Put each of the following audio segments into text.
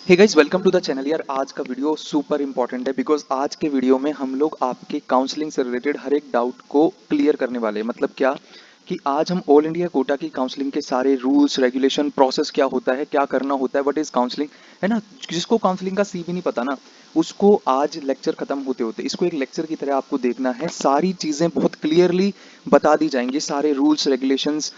Hey guys, welcome to the channel. यार आज का वीडियो सुपर इंपॉर्टेंट है बिकॉज आज के वीडियो में हम लोग आपके काउंसलिंग से रिलेटेड हर एक डाउट को क्लियर करने वाले हैं। मतलब क्या कि आज हम ऑल इंडिया कोटा की काउंसलिंग के सारे रूल्स रेगुलेशन प्रोसेस क्या होता है, क्या करना होता है, व्हाट इज काउंसलिंग, है ना। जिसको काउंसलिंग का सी भी नहीं पता ना, उसको आज लेक्चर खत्म होते होते इसको एक लेक्चर की तरह आपको देखना है। सारी चीजें बहुत क्लियरली बता दी जाएंगी, सारे रूल्स रेगुलेशंस,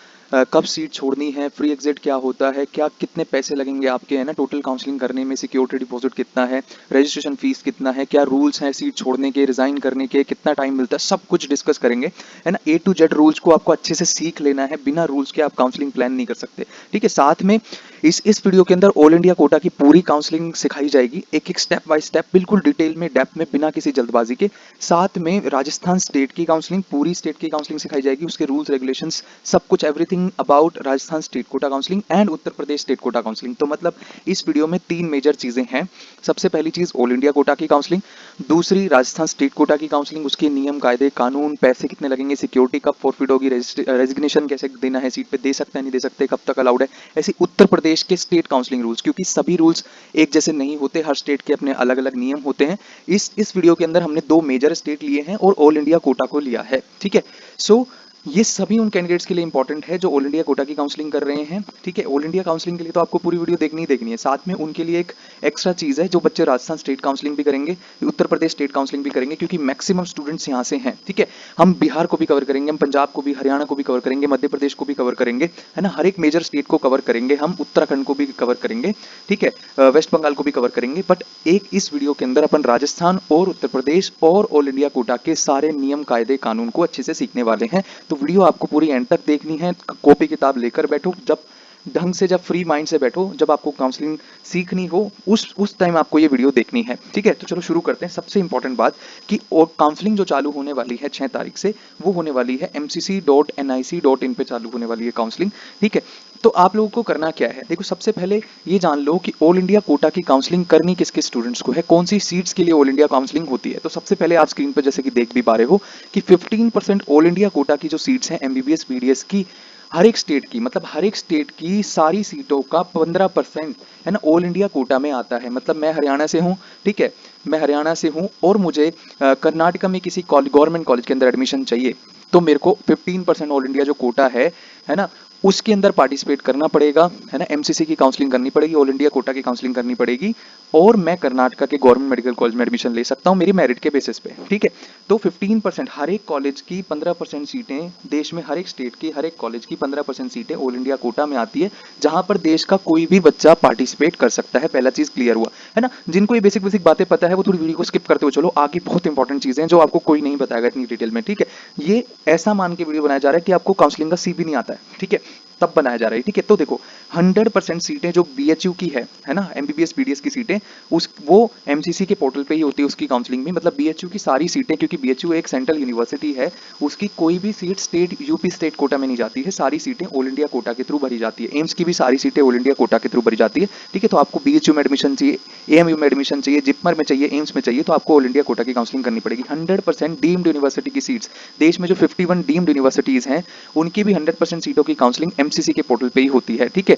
कब सीट छोड़नी है, फ्री एग्जिट क्या होता है, क्या कितने पैसे लगेंगे आपके, है ना, टोटल काउंसलिंग करने में, सिक्योरिटी डिपॉजिट कितना है, रजिस्ट्रेशन फीस कितना है, क्या रूल्स हैं सीट छोड़ने के, रिजाइन करने के, कितना टाइम मिलता है, सब कुछ डिस्कस करेंगे, है ना। ए टू जेड रूल्स को आपको अच्छे से सीख लेना है। बिना रूल्स के आप काउंसलिंग प्लान नहीं कर सकते, ठीक है। साथ में इस वीडियो के अंदर ऑल इंडिया कोटा की पूरी काउंसलिंग सिखाई जाएगी, एक एक स्टेप बाय स्टेप, बिल्कुल डिटेल में, डेप्थ में, बिना किसी जल्दबाजी के। साथ में राजस्थान स्टेट की काउंसलिंग, पूरी स्टेट की काउंसलिंग सिखाई जाएगी, उसके रूल्स रेगुलेशंस, सब कुछ, everything about Rajasthan state quota counselling and Uttar Pradesh state quota counselling. तो मतलब इस वीडियो में तीन मेजर चीजें हैं। सबसे पहली चीज ऑल इंडिया कोटा की काउंसलिंग, दूसरी राजस्थान स्टेट कोटा की काउंसलिंग, उसके नियम कायदे कानून, पैसे कितने लगेंगे, सिक्योरिटी कब फॉरफिट होगी, रेजिग्नेशन कैसे देना है, सीट पे दे सकते हैं नहीं दे सकते, कब तक अलाउड है, ऐसी उत्तर प्रदेश के स्टेट काउंसलिंग रूल्स, क्योंकि सभी रूल्स एक जैसे नहीं होते, हर स्टेट के अपने अलग अलग नियम होते हैं। इस वीडियो के अंदर हमने दो मेजर स्टेट लिए हैं और ऑल इंडिया कोटा को लिया है, ठीक है। सो ये सभी उन कैंडिडेट्स के लिए इंपॉर्टेंट है जो ऑल इंडिया कोटा की काउंसलिंग कर रहे हैं, ठीक है। ऑल इंडिया काउंसलिंग के लिए तो आपको पूरी वीडियो देखनी ही देखनी है। साथ में उनके लिए एक एक्स्ट्रा चीज है, जो बच्चे राजस्थान स्टेट काउंसलिंग भी करेंगे, उत्तर प्रदेश स्टेट काउंसलिंग भी करेंगे, क्योंकि मैक्सिमम स्टूडेंट्स यहाँ से हैं, ठीक है। हम बिहार को भी कवर करेंगे, हम पंजाब को भी, हरियाणा को भी कवर करेंगे, मध्य प्रदेश को भी कवर करेंगे, है ना। हर एक मेजर स्टेट को कवर करेंगे, हम उत्तराखंड को भी कवर करेंगे, ठीक है, वेस्ट बंगाल को भी कवर करेंगे। बट एक इस वीडियो के अंदर अपन राजस्थान और उत्तर प्रदेश और ऑल इंडिया कोटा के सारे नियम कायदे कानून को अच्छे से सीखने वाले हैं। तो वीडियो आपको पूरी एंड तक देखनी है। कॉपी किताब लेकर बैठो, जब ढंग से, जब फ्री माइंड से बैठो, जब आपको काउंसलिंग सीखनी हो उस टाइम आपको ये वीडियो देखनी है, ठीक है। तो चलो शुरू करते हैं। सबसे इंपॉर्टेंट बात कि और काउंसलिंग जो चालू होने वाली है 6 तारीख से, वो होने वाली है mcc.nic.in पे चालू होने वाली है काउंसलिंग, ठीक है। तो आप लोगों को करना क्या है, देखो, सबसे पहले ये जान लो कि ऑल इंडिया कोटा की काउंसलिंग करनी किस किस स्टूडेंट्स को है, कौन सी सीट्स के लिए ऑल इंडिया काउंसलिंग होती है। तो सबसे पहले आप स्क्रीन पर जैसे कि देख भी पा रहे हो कि 15% ऑल इंडिया कोटा की जो सीट्स हैं एमबीबीएस बीडीएस की, हर एक स्टेट की, मतलब हर एक स्टेट की सारी सीटों का 15%, है ना, ऑल इंडिया कोटा में आता है। मतलब मैं हरियाणा से हूँ, ठीक है, मैं हरियाणा से हूँ और मुझे कर्नाटका में किसी गवर्नमेंट कॉलेज के अंदर एडमिशन चाहिए, तो मेरे को 15% ऑल इंडिया जो कोटा है ना, उसके अंदर पार्टिसिपेट करना पड़ेगा, है ना। एमसीसी की काउंसलिंग करनी पड़ेगी, ऑल इंडिया कोटा की काउंसलिंग करनी पड़ेगी, और मैं कर्नाटका के गवर्नमेंट मेडिकल कॉलेज में एडमिशन ले सकता हूँ मेरी मेरिट के बेसिस पे, ठीक है। तो 15%, हर एक कॉलेज की 15% सीटें, देश में हर एक स्टेट की हर एक कॉलेज की 15% सीटें ऑल इंडिया कोटा में आती है, जहां पर देश का कोई भी बच्चा पार्टिसिपेट कर सकता है। पहला चीज क्लियर हुआ, है ना। जिनको ये बेसिक बेसिक बातें पता है वो थोड़ी वीडियो को स्किप करते हुए चलो, आगे बहुत इंपॉर्टेंट चीजें हैं जो आपको कोई नहीं बताएगा इतनी डिटेल में, ठीक है। ये ऐसा मान के वीडियो बनाया जा रहा है कि आपको काउंसलिंग का सी भी नहीं आता है, ठीक है, तब बनाया जा रहा है, ठीक है। तो देखो, 100% सीटें जो बीएचयू की है ना, एमबीबीएस बीडीएस की सीटें, उस वो एमसीसी के पोर्टल पे ही होती है उसकी काउंसलिंग में। मतलब बीएचयू की सारी सीटें, क्योंकि बीएचयू एक सेंट्रल यूनिवर्सिटी है, उसकी कोई भी seat state UP state quota में नहीं जाती है, सारी सीटें ऑल इंडिया कोटा के थ्रू भरी जाती है। एम्स की भी सारी सीटें ऑल इंडिया कोटा के थ्रू भरी जाती है, ठीक है। तो आपको बीएचयू में एडमिशन चाहिए, एएमयू में एडमिशन चाहिए, जिपमर में चाहिए, एम्स में चाहिए, तो आपको ऑल इंडिया कोटा की काउंसलिंग करनी पड़ेगी। 100% डीम्ड यूनिवर्सिटी की सीट्स, देश में जो 51 डीम्ड यूनिवर्सिटीज हैं, उनकी भी 100% सीटों की काउंसलिंग एमसीसी के पोर्टल पे ही होती है, ठीक है।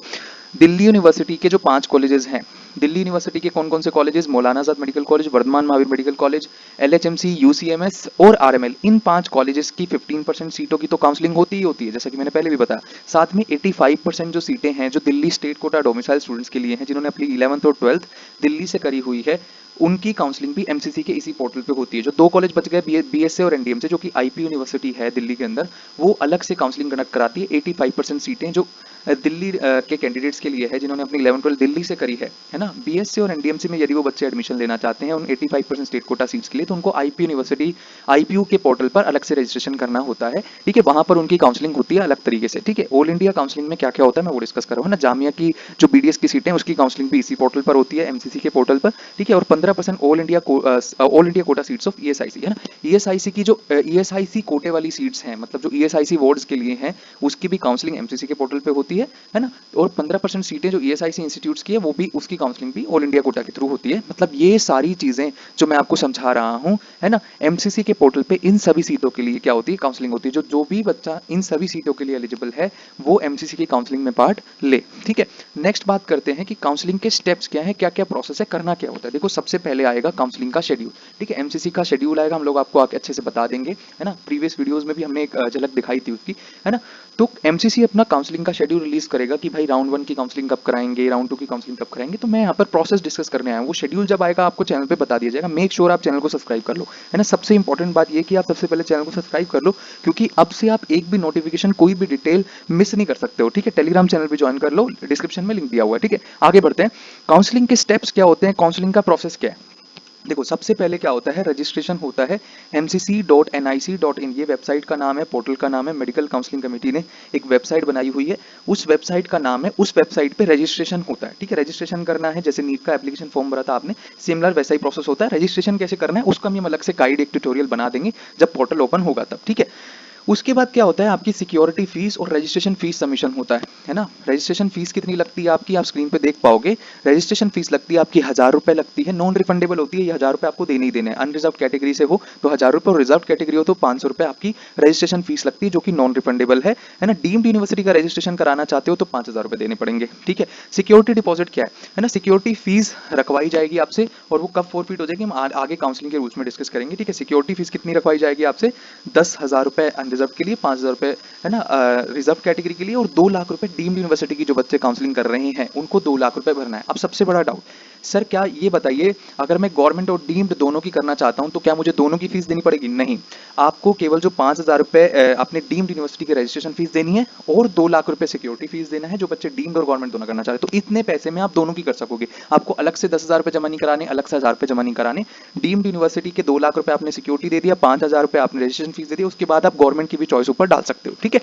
दिल्ली यूनिवर्सिटी के जो 5 कॉलेजेस हैं, दिल्ली यूनिवर्सिटी के कौन कौन से colleges, Maulana Azad medical college, Vardhman Mahavir medical college, LHMC, UCMS और आरएमएल, इन 5 कॉलेजेस की 15% सीटों की तो काउंसलिंग होती ही होती है, जैसा कि मैंने पहले भी बताया। साथ में 85% जो सीटें हैं जो Delhi state quota domicile students के लिए हैं, जिन्होंने अपनी 11th और 12th दिल्ली से करी हुई है, उनकी काउंसलिंग भी एमसीसी के इसी पोर्टल पे होती है। जो 2 कॉलेज बच गए बीएसए और एनडीएम से, जो कि आईपी यूनिवर्सिटी है दिल्ली के अंदर, वो अलग से काउंसलिंग कंडक्ट कराती है। 85% सीटें जो दिल्ली के कैंडिडेट्स के लिए है, जिन्होंने अपनी 11-12 दिल्ली से करी है ना। बीएससी और एनडीएमसी में यदि वो बच्चे एडमिशन लेना चाहते हैं उन 85% स्टेट कोटा सीट्स के लिए, तो उनको आईपी यूनिवर्सिटी आईपीयू के पोर्टल पर अलग से रजिस्ट्रेशन करना होता है, ठीक है। वहां पर उनकी काउंसलिंग होती है अलग तरीके से, ठीक है। ऑल इंडिया काउंसलिंग में क्या क्या होता है मैं वो डिस्कस कर रहा हूँ ना। जामिया की जो बीडीएस की सीटें, उसकी काउंसलिंग भी इसी पोर्टल पर होती है, एमसीसी के पोर्टल पर, ठीक है। और 15% all India Kota seats of ESIC, है ना। ईएसआईसी की जो ईएसआईसी कोटे वाली सीट्स हैं, मतलब जो ईएसआईसी वार्ड्स के लिए हैं, उसकी भी काउंसलिंग एमसीसी के पोर्टल पे होती है ना। और 15% सीटें जो ईएसआईसी इंस्टीट्यूट्स की है, वो भी उसकी काउंसलिंग भी ऑल इंडिया कोटा के थ्रू होती है। मतलब ये सारी चीजें जो मैं आपको समझा रहा हूं, है ना, एमसीसी के पोर्टल पे इन सभी सीटों के लिए क्या होती है, काउंसलिंग होती है। जो भी बच्चा इन सभी सीटों के लिए एलिजिबल है, वो एमसीसी की काउंसलिंग में पार्ट ले। ठीक है, नेक्स्ट बात करते हैं कि काउंसलिंग के स्टेप्स क्या है, क्या क्या प्रोसेस है, करना क्या होता है। देखो, सबसे पहले आएगा काउंसलिंग का शेड्यूल। ठीक है, एमसीसी का शेड्यूल आएगा, हम लोग आपको आगे अच्छे से बता देंगे, है ना। प्रीवियस वीडियोस में भी हमने एक झलक दिखाई थी उसकी, है ना। तो एमसीसी अपना काउंसलिंग का शेड्यूल रिलीज करेगा कि भाई राउंड 1 की काउंसलिंग कब कराएंगे, राउंड 2 की काउंसलिंग कब कराएंगे। तो मैं यहाँ पर प्रोसेस डिस्कस करने आया हूँ। वो शेड्यूल जब आएगा आपको चैनल पे बता दिया जाएगा। मेक श्योर आप चैनल को सब्सक्राइब कर लो, है ना। सबसे इंपॉर्टेंट बात ये कि आप सबसे पहले चैनल को सब्सक्राइब कर लो, क्योंकि अब से आप एक भी नोटिफिकेशन, कोई भी डिटेल मिस नहीं कर सकते हो। ठीक है, टेलीग्राम चैनल पे ज्वाइन कर लो, डिस्क्रिप्शन में लिंक दिया हुआ है। ठीक है, आगे बढ़ते हैं। काउंसलिंग के स्टेप्स क्या होते हैं, काउंसलिंग का प्रोसेस क्या है। देखो, सबसे पहले क्या होता है, रजिस्ट्रेशन होता है mcc.nic.in, ये वेबसाइट का नाम है, पोर्टल का नाम है। मेडिकल काउंसलिंग कमेटी ने एक वेबसाइट बनाई हुई है, उस वेबसाइट का नाम है। उस वेबसाइट पे रजिस्ट्रेशन होता है। ठीक है, रजिस्ट्रेशन करना है, जैसे नीट का एप्लीकेशन फॉर्म भरा था आपने, सिमिलर वैसा ही प्रोसेस होता है। रजिस्ट्रेशन कैसे करना है उसका हम अलग से गाइड, एक ट्यूटोरियल बना देंगे जब पोर्टल ओपन होगा तब। ठीक है, उसके बाद क्या होता है, आपकी सिक्योरिटी फीस और रजिस्ट्रेशन फीस सबमिशन होता है ना। रजिस्ट्रेशन फीस कितनी लगती है आपकी, आप स्क्रीन पे देख पाओगे। रजिस्ट्रेशन फीस लगती है आपकी 1000 रुपए लगती है, नॉन रिफंडेबल होती है। ये 1000 रुपए आपको देने ही देने हैं। अनरिजर्व कैटेगरी से हो तो 1000 रुपए, और रिजर्व कैटेगरी हो तो 500 रुपए आपकी रजिस्ट्रेशन फीस लगती है, जो कि नॉन रिफंडेबल है ना। डीम्ड यूनिवर्सिटी का रजिस्ट्रेशन कराना चाहते हो तो 5000 रुपए देने पड़ेंगे। ठीक है, सिक्योरिटी डिपॉजिट क्या है ना, सिक्योरिटी फीस रखवाई जाएगी आपसे, और वो कब फॉरफिट हो जाएगी हम आगे काउंसलिंग के रूल्स में डिस्कस करेंगे। ठीक है, सिक्योरिटी फीस कितनी रखवाई जाएगी आपसे, 10,000 रुपए अनरिजर्व के लिए, 5000 रुपए, है ना, रिजर्व कैटेगरी के लिए, और 2 लाख रुपए डीम्ड यूनिवर्सिटी की जो बच्चे काउंसलिंग कर रहे हैं उनको 2 लाख रुपए भरना है। अब सबसे बड़ा डाउट, सर क्या ये बताइए, अगर मैं गवर्नमेंट और डीम्ड दोनों की करना चाहता हूं तो क्या मुझे दोनों की फीस देनी पड़ेगी? नहीं, आपको केवल जो 5000 रुपए अपने डीम्ड यूनिवर्सिटी की रजिस्ट्रेशन फीस देनी है, और 2 लाख रुपए सिक्योरिटी फीस देना है, जो बच्चे डीम्ड और गवर्नमेंट दोनों करना चाह रहे हैं। तो इतने पैसे में आप दोनों की कर सकोगे। आपको अलग से 10,000 रुपए जमा नहीं कराने, अलग से 1000 रुपए जमा नहीं कराने। डीम्ड यूनिवर्सिटी के 2 लाख रुपए आपने सिक्योरिटी दे दिया, 5000 रुपए आपने रजिस्ट्रेशन फीस दे दी, उसके बाद आप गवर्नमेंट की भी चॉइस ऊपर डाल सकते हो। ठीक है,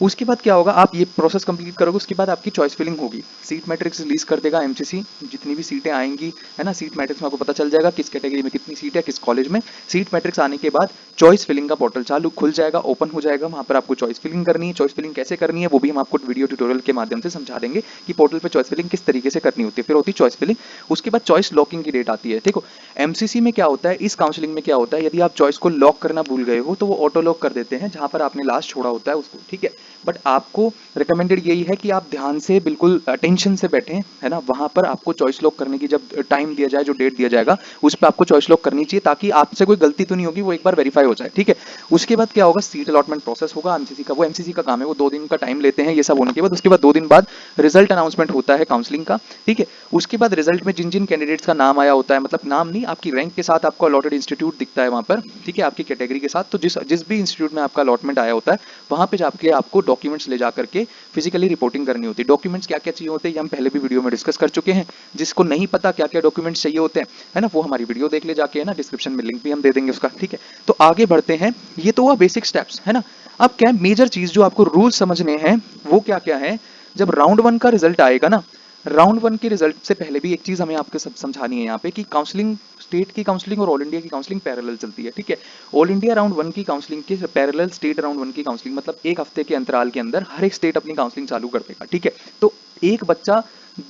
उसके बाद क्या होगा, आप ये प्रोसेस कंप्लीट करोगे, उसके बाद आपकी चॉइस फिलिंग होगी। सीट मैट्रिक्स रिलीज कर देगा एमसीसी, जितनी भी सीटें आएंगी, है ना, सीट मैट्रिक्स में आपको पता चल जाएगा किस कैटेगरी में कितनी सीट है, किस कॉलेज में। सीट मैट्रिक्स आने के बाद चॉइस फिलिंग का पोर्टल चालू खुल जाएगा, ओपन हो जाएगा। वहां पर आपको चॉइस फिलिंग करनी है। चॉइस फिलिंग कैसे करनी है वो भी हम आपको वीडियो ट्यूटोरियल के माध्यम से समझा देंगे कि पोर्टल पे चॉइस फिलिंग किस तरीके से करनी होती है। फिर होती है चॉइस फिलिंग, उसके बाद चॉइस लॉकिंग की डेट आती है। देखो, एमसीसी में क्या होता है, इस काउंसलिंग में क्या होता है, यदि आप चॉइस को लॉक करना भूल गए हो तो वो ऑटो लॉक कर देते हैं जहां पर आपने लास्ट छोड़ा होता है उसको। ठीक है, बट आपको रिकमेंडेड यही है कि आप ध्यान से, बिल्कुल अटेंशन से बैठें, है ना। वहां पर आपको चॉइस लॉक करने की जब टाइम दिया जाए, जो डेट दिया जाएगा, उस पर आपको चॉइस लॉक करनी चाहिए, ताकि आपसे कोई गलती तो नहीं होगी, वो एक बार वेरीफाई हो जाए। ठीक है, उसके बाद क्या होगा, सीट अलॉटमेंट प्रोसेस होगा एमसीसी का। वो एमसीसी का काम है, वो 2 दिन का टाइम लेते हैं। ये सब होने के बाद, उसके बाद 2 दिन बाद रिजल्ट अनाउंसमेंट होता है काउंसलिंग का। ठीक है, उसके बाद रिजल्ट में जिन जिन कैंडिडेट्स का नाम आया होता है, मतलब नाम नहीं, आपकी रैंक के साथ आपको अलॉटेड इंस्टीट्यूट दिखता है वहां पर। ठीक है, आपकी कैटेगरी के साथ। तो जिस भी इंस्टीट्यूट में आपका अलॉटमेंट आया होता है, वहां पे जाके आपको डॉक्यूमेंट्स ले जाकर के फिजिकली रिपोर्टिंग करनी होती है। डॉक्यूमेंट्स क्या क्या चाहिए होते हैं, ये हम पहले भी वीडियो में डिस्कस कर चुके हैं। जिसको नहीं पता क्या क्या डॉक्यूमेंट्स चाहिए होते हैं, है ना, वो हमारी वीडियो देख ले जाके, है ना, डिस्क्रिप्शन में लिंक भी हम दे देंगे उसका। ठीक है, तो आगे बढ़ते हैं। ये तो हुआ बेसिक स्टेप्स, है ना। अब क्या है, मेजर चीज जो आपको रूल समझने हैं वो क्या क्या है। जब राउंड 1 का रिजल्ट आएगा ना, राउंड 1 के रिजल्ट से पहले भी एक चीज हमें आपको सब समझानी है यहाँ पे, कि काउंसलिंग, स्टेट की काउंसलिंग और ऑल इंडिया की काउंसलिंग पैरेलल चलती है। ठीक है, ऑल इंडिया राउंड 1 की काउंसलिंग के पैरेलल स्टेट राउंड 1 की काउंसलिंग, मतलब एक हफ्ते के अंतराल के अंदर हर एक स्टेट अपनी काउंसलिंग चालू कर देगा। ठीक है, तो एक बच्चा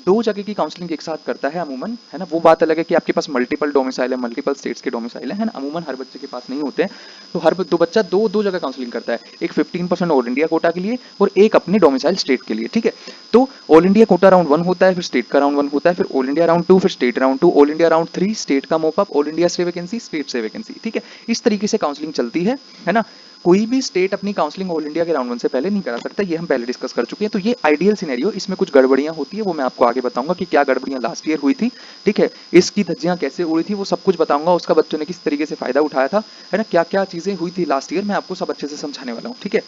2 जगह की काउंसलिंग एक साथ करता है अमूमन, है ना। वो बात अलग है कि आपके पास मल्टीपल डोमिसाइल है, मल्टीपल स्टेट्स के डोमिसाइल है ना। अमूमन हर बच्चे के पास नहीं होते हैं, तो हर दो बच्चा दो जगह काउंसलिंग करता है। एक 15% ऑल इंडिया कोटा के लिए और एक अपने डोमिसाइल स्टेट के लिए। ठीक है, तो ऑल इंडिया कोटा राउंड 1 होता है, फिर स्टेट का राउंड 1 होता है, फिर ऑल इंडिया राउंड 2, फिर state round 2, all India round 3, state का मोप अप, ऑल इंडिया से वैकेंसी, स्टेट से वैकेंसी। ठीक है, इस तरीके से काउंसलिंग चलती है ना। कोई भी स्टेट अपनी काउंसलिंग ऑल इंडिया के राउंड 1 से पहले नहीं करा सकता, ये हम पहले डिस्कस कर चुके हैं। तो ये आइडियल सिनेरियो, इसमें कुछ गड़बड़ियां होती है, वो मैं आपको आगे बताऊंगा कि क्या गड़बड़ियां लास्ट ईयर हुई थी। ठीक है, इसकी धज्जियां कैसे उड़ी थी, वो सब कुछ बताऊंगा। उसका बच्चों ने किस तरीके से फायदा उठाया था, है ना, क्या क्या चीजें हुई थी लास्ट ईयर, मैं आपको सब अच्छे से समझाने वाला हूँ। ठीक है,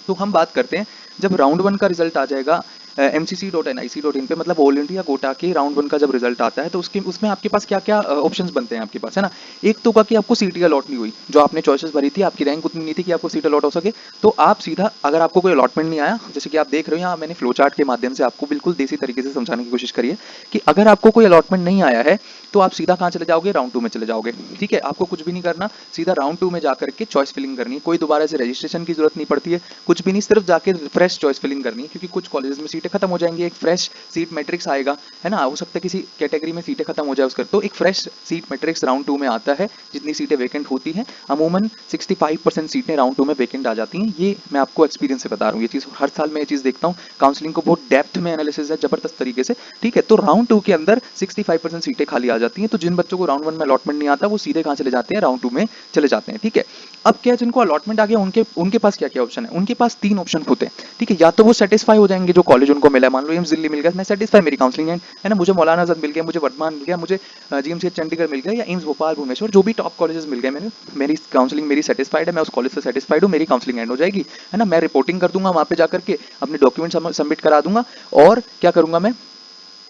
तो हम बात करते हैं, जब राउंड 1 का रिजल्ट आ जाएगा mcc.nic.in पे, मतलब ऑल इंडिया कोटा के राउंड 1 का जब रिजल्ट आता है, तो उसमें आपके पास क्या क्या ऑप्शंस बनते हैं आपके पास, है ना। एक तो का कि आपको सीट अलॉट नहीं हुई, जो आपने चॉइसेस भरी थी, आपकी रैंक उतनी नहीं थी कि आपको सीट अलॉट हो सके, तो आप सीधा, अगर आपको कोई अलॉटमेंट नहीं आया, जैसे कि आप देख रहे हो यहाँ मैंने फ्लो चार्ट के माध्यम से आपको बिल्कुल देसी तरीके से समझाने की कोशिश करी है, कि अगर आपको कोई अलॉटमेंट नहीं आया है तो आप सीधा कहाँ चले जाओगे, राउंड 2 में चले जाओगे। ठीक है, आपको कुछ भी नहीं करना, सीधा राउंड 2 में जाकर के चॉइस फिलिंग करनी है, कोई दोबारा से रजिस्ट्रेशन की जरूरत नहीं पड़ती है, कुछ भी नहीं, सिर्फ जाके फ्रेश चॉइस फिलिंग करनी है, क्योंकि कुछ कॉलेजेस में सीटें खत्म हो जाएंगी, एक फ्रेश सीट मैट्रिक्स आएगा, है ना, हो सकता है किसी कैटेगरी में सीटें खत्म हो जाए उसका, तो एक फ्रेश सीट मैट्रिक्स राउंड 2 में आता है, जितनी सीटें वैकेंट होती हैं, अमूमन 65% सीटें राउंड 2 में वैकेंट आ जाती हैं। ये मैं आपको एक्सपीरियंस से बता रहा हूँ, ये चीज़ हर साल मैं ये चीज़ देखता हूँ, काउंसलिंग को बहुत डेप्थ में एनालिसिस है, जबरदस्त तरीके से। ठीक है, तो राउंड 2 के अंदर 65% सीटें खाली आ जाती हैं, तो जिन बच्चों को राउंड 1 में अलॉटमेंट नहीं आता वो सीधे कहाँ चले जाते हैं, राउंड 2 में चले जाते हैं। ठीक है, अब क्या है, जिनको अलॉटमेंट आ गया उनके उनके पास क्या क्या ऑप्शन है, उनके पास 3 ऑप्शन होते हैं। ठीक है, या तो वो सेटिस्फाई हो जाएंगे जो कॉलेज उनको मिला है, मान लो एम्स दिल्ली मिल गया, मैं सेटिस्फाई, मेरी काउंसलिंग है ना, मुझे मौलाना आजाद मिल गया, मुझे वर्धमान मिल गया, मुझे जीएमसी चंडीगढ़ मिल गया, या एम्स भोपाल भुवनेश्वर, जो भी टॉप कॉलेजेस मिल गए, मैंने मेरी काउंसलिंग मेरी सेटिस्फाइड है, मैं उस कॉलेज से सेटिस्फाइड हूँ, मेरी काउंसलिंग एंड हो जाएगी, है ना, मैं रिपोर्टिंग कर दूंगा वहां पे जाकर के, अपने डॉक्यूमेंट सबमिट करा दूंगा, और क्या करूंगा मैं,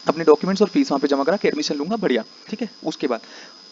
अपने डॉक्यूमेंट्स और फीस वहां पे जमा करा के एडमिशन लूंगा, बढ़िया। ठीक है, उसके बाद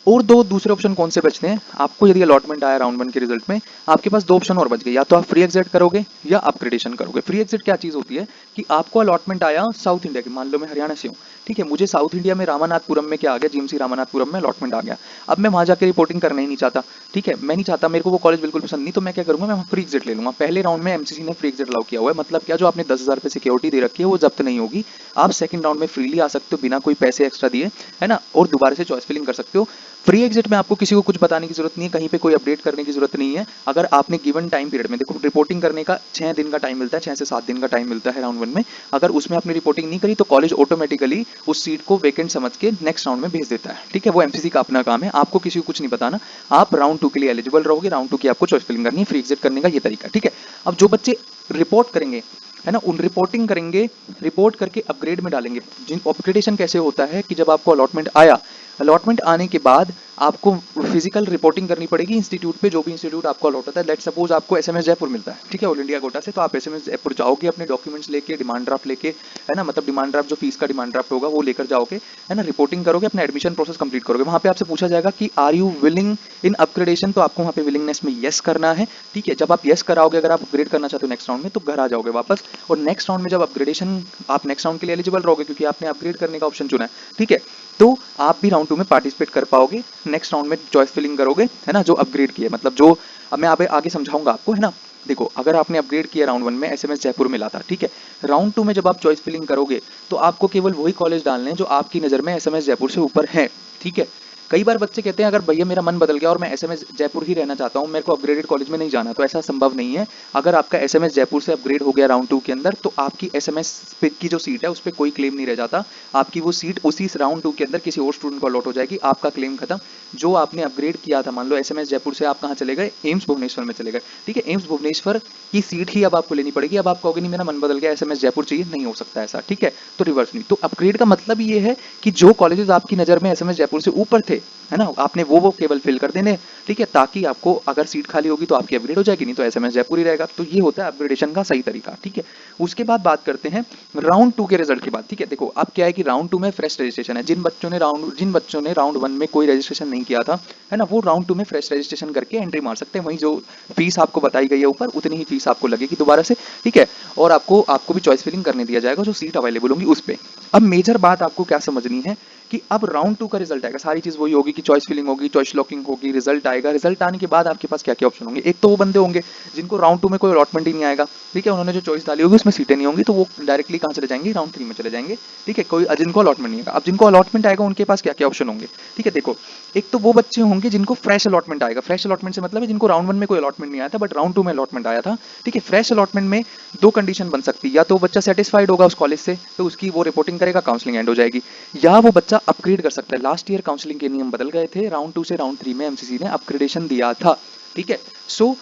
और दो दूसरे ऑप्शन कौन से बचते हैं आपको, यदि अलॉटमेंट आया राउंड 1 के रिजल्ट में, आपके पास 2 ऑप्शन और बच गए, या तो आप फ्री एग्जिट करोगे या अपग्रेडेशन करोगे। फ्री एग्जिट क्या चीज होती है कि आपको अलॉटमेंट आया साउथ इंडिया की, मान लो मैं हरियाणा से हूँ, ठीक है, मुझे साउथ इंडिया में रामानाथपुरम में क्या आ गया, जीएमसी रामानाथपुरम में अलॉटमेंट आ गया, अब मैं वहां जाकर रिपोर्टिंग करना ही नहीं चाहता। ठीक है, मैं नहीं चाहता, मेरे को वो कॉलेज बिल्कुल पसंद नहीं, तो मैं क्या करूंगा, मैं फ्री एग्जिट ले लूंगा। पहले राउंड में एमसीसी ने फ्री एग्जिट अलाउ किया हुआ है, मतलब क्या, जो आपने 10,000 रुपए सिक्योरिटी दे रखी है वो जब्त नहीं होगी, आप सेकंड राउंड में फ्रीली आ सकते हो बिना कोई पैसे एक्स्ट्रा दिए, है ना, और दोबारा से चॉइस फिलिंग कर सकते हो। फ्री एग्जिट में आपको किसी को कुछ बताने की जरूरत नहीं है, कहीं पे कोई अपडेट करने की जरूरत नहीं है। अगर आपने गिवन टाइम पीरियड में, देखो रिपोर्टिंग करने का 6 दिन का टाइम मिलता है, 6 से 7 दिन का टाइम मिलता है राउंड 1 में, अगर उसमें आपने रिपोर्टिंग नहीं करी तो कॉलेज ऑटोमेटिकली उस सीट को वैकेंट समझ के नेक्स्ट राउंड में भेज देता है। ठीक है, वो एमसीसी का अपना काम है, आपको किसी को कुछ नहीं बताना, आप राउंड 2 के लिए एलिजिबल रहोगे, राउंड 2 की आपको चॉइस फिलिंग करनी है, फ्री एग्जिट करने का ये तरीका। ठीक है, अब जो बच्चे रिपोर्ट करेंगे, है ना, उन रिपोर्टिंग करेंगे, रिपोर्ट करके अपग्रेड में डालेंगे। जिन अपग्रेडेशन कैसे होता है कि जब आपको अलॉटमेंट आया, अलॉटमेंट आने के बाद आपको फिजिकल रिपोर्टिंग करनी पड़ेगी इंस्टीट्यूट पे, जो भी इंस्टीट्यूट आपको अलॉट होता है। लेट सपोज आपको एसएमएस जयपुर मिलता है, ठीक है, ऑल इंडिया कोटा से, तो आप एसएमएस जयपुर जाओगे अपने डॉक्यूमेंट्स लेके, डिमांड ड्राफ्ट लेके, है ना, मतलब डिमांड ड्राफ्ट जो फीस का डिमांड ड्राफ्ट होगा वो लेकर जाओगे, है ना, रिपोर्टिंग करोगे, अपना एडमिशन प्रोसेस कंप्लीट करोगे। वहां पे आपसे पूछा जाएगा कि are you willing in upgradation, तो आपको वहां पे विलिंगनेस में यस करना है। ठीक है, जब आप यस कराओगे, अगर आप अपग्रेड करना चाहते हो नेक्स्ट राउंड में, तो घर आ जाओगे वापस, और नेक्स्ट राउंड में जब अपग्रेडेशन, आप नेक्स्ट राउंड के लिए एलिजिबल रहोगे क्योंकि आपने अपग्रेड करने का ऑप्शन चुना है। ठीक है, तो आप भी राउंड 2 में पार्टिसिपेट कर पाओगे, नेक्स्ट राउंड में चॉइस फिलिंग करोगे, है ना, जो अपग्रेड किया, मतलब जो, अब मैं आगे समझाऊंगा आपको, है ना। देखो, अगर आपने अपग्रेड किया राउंड 1 में, एसएमएस जयपुर मिला था, ठीक है, राउंड 2 में जब आप चॉइस फिलिंग करोगे तो आपको केवल वही कॉलेज डालने हैं जो आपकी नजर में एसएमएस जयपुर से ऊपर है। ठीक है, कई बार बच्चे कहते हैं अगर भैया मेरा मन बदल गया और मैं एसएमएस जयपुर ही रहना चाहता हूं, मेरे को अपग्रेडेड कॉलेज में नहीं जाना, तो ऐसा संभव नहीं है। अगर आपका एसएमएस जयपुर से अपग्रेड हो गया राउंड 2 के अंदर, तो आपकी एसएमएस की जो सीट है उस पर कोई क्लेम नहीं रह जाता, आपकी वो सीट उसी राउंड 2 के अंदर किसी और स्टूडेंट को अलॉट हो जाएगी, आपका क्लेम खत्म। जो आपने अपग्रेड किया था, मान लो एसएमएस जयपुर से आप कहाँ चले गए, एम्स भुवनेश्वर में चले गए, ठीक है, एम्स भुवनेश्वर की सीट ही अब आपको लेनी पड़ेगी। अब आप कहोगे नहीं मेरा मन बदल गया, एसएमएस जयपुर चाहिए, नहीं हो सकता ऐसा। ठीक है, तो रिवर्स नहीं, तो अपग्रेड का मतलब ये है कि जो कॉलेजेस आपकी नजर में एसएमएस जयपुर से ऊपर थे, है ना, आपने वो केवल फिल कर देने। ठीक है, ताकि आपको अगर सीट खाली होगी तो आपकी अपग्रेड हो जाएगी, नहीं तो एसएमएस जयपुर ही रहेगा। तो ये होता है अपग्रेडेशन का सही तरीका। ठीक है, उसके बाद बात करते हैं राउंड 2 के रिजल्ट की बात। ठीक है, देखो अब क्या है कि राउंड 2 में फ्रेश रजिस्ट्रेशन है, जिन बच्चों ने राउंड 1 में कोई रजिस्ट्रेशन नहीं किया था, है ना, वो राउंड 2 में फ्रेश रजिस्ट्रेशन करके एंट्री मार सकते हैं। वहीं जो फीस आपको बताई गई है ऊपर, उतनी ही फीस आपको लगेगी दोबारा से। ठीक है, और आपको भी चॉइस फिलिंग करने दिया जाएगा जो सीट अवेलेबल होंगी उस पे। अब मेजर बात आपको क्या समझनी है कि अब राउंड 2 का रिजल्ट आएगा, सारी चीज वही होगी कि चॉइस फिलिंग होगी, चॉइस लॉकिंग होगी, रिजल्ट आएगा। रिजल्ट आने के बाद आपके पास क्या क्या ऑप्शन होंगे, एक तो वो बंदे होंगे जिनको राउंड 2 में कोई अलॉटमेंट ही नहीं आएगा, ठीक है, उन्होंने जो चॉइस डाली होगी उसमें सीटें नहीं होंगी, तो वो डायरेक्टली कहां चले जाएंगे, राउंड 3 में चले जाएंगे। ठीक है, कोई जिनको अलॉटमेंट नहीं आएगा। अब जिनको अलॉटमेंट आएगा उनके पास क्या क्या ऑप्शन होंगे, ठीक है, देखो, एक तो वो बच्चे होंगे जिनको फ्रेश अलॉटमेंट आएगा। फ्रेश अलॉटमेंट से मतलब है जिनको राउंड 1 में कोई अलॉटमेंट नहीं आया था बट राउंड 2 में अलॉटमेंट आया था। ठीक है, फ्रेश अलॉटमेंट में दो कंडीशन बन सकती है, या तो बच्चा सेटिस्फाइड होगा उस कॉलेज से तो उसकी वो रिपोर्टिंग करेगा, काउंसलिंग एंड हो जाएगी, या वो बच्चा अपग्रेड कर सकता है। लास्ट ईयर काउंसलिंग के नियम बदल गए थे, राउंड 2 से राउंड 3 में एमसीसी ने अपग्रेडेशन दिया था। ठीक है, सो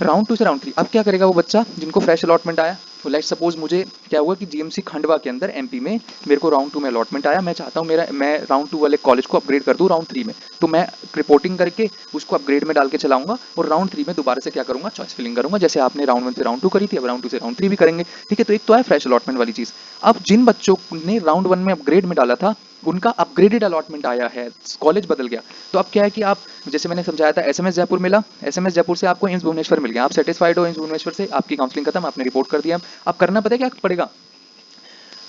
राउंड 2 से राउंड 3 अब क्या करेगा वो बच्चा जिनको फ्रेश अलॉटमेंट आया। तो लेट्स सपोज मुझे क्या हुआ कि जीएमसी खंडवा के अंदर एमपी में मेरे को राउंड 2 में अलॉटमेंट आया, मैं चाहता हूं मैं राउंड 2 वाले कॉलेज को अपग्रेड कर दूं राउंड 3 में, तो मैं रिपोर्टिंग करके उसको अपग्रेड में डाल के चलाऊंगा और राउंड 3 में दोबारा से क्या करूंगा, चॉइस फिलिंग करूंगा, जैसे आपने राउंड 1 से राउंड 2 करी थी, अब राउंड 2 से राउंड 3 भी करेंगे। ठीक है, तो एक तो है फ्रेश अलॉटमेंट वाली चीज। अब जिन बच्चों ने राउंड 1 में अपग्रेड में डाला था उनका अपग्रेडेड अलॉटमेंट आया है, कॉलेज बदल गया, तो अब क्या है कि आप, जैसे मैंने समझाया था, एसएमएस जयपुर मिला, एसएमएस जयपुर से आपको एम्स भुवनेश्वर मिल गया, आप सेटिस्फाइड हो एम्स भुवनेश्वर से, आपकी काउंसलिंग खत्म, आपने रिपोर्ट कर दिया। अब करना पता है क्या पड़ेगा,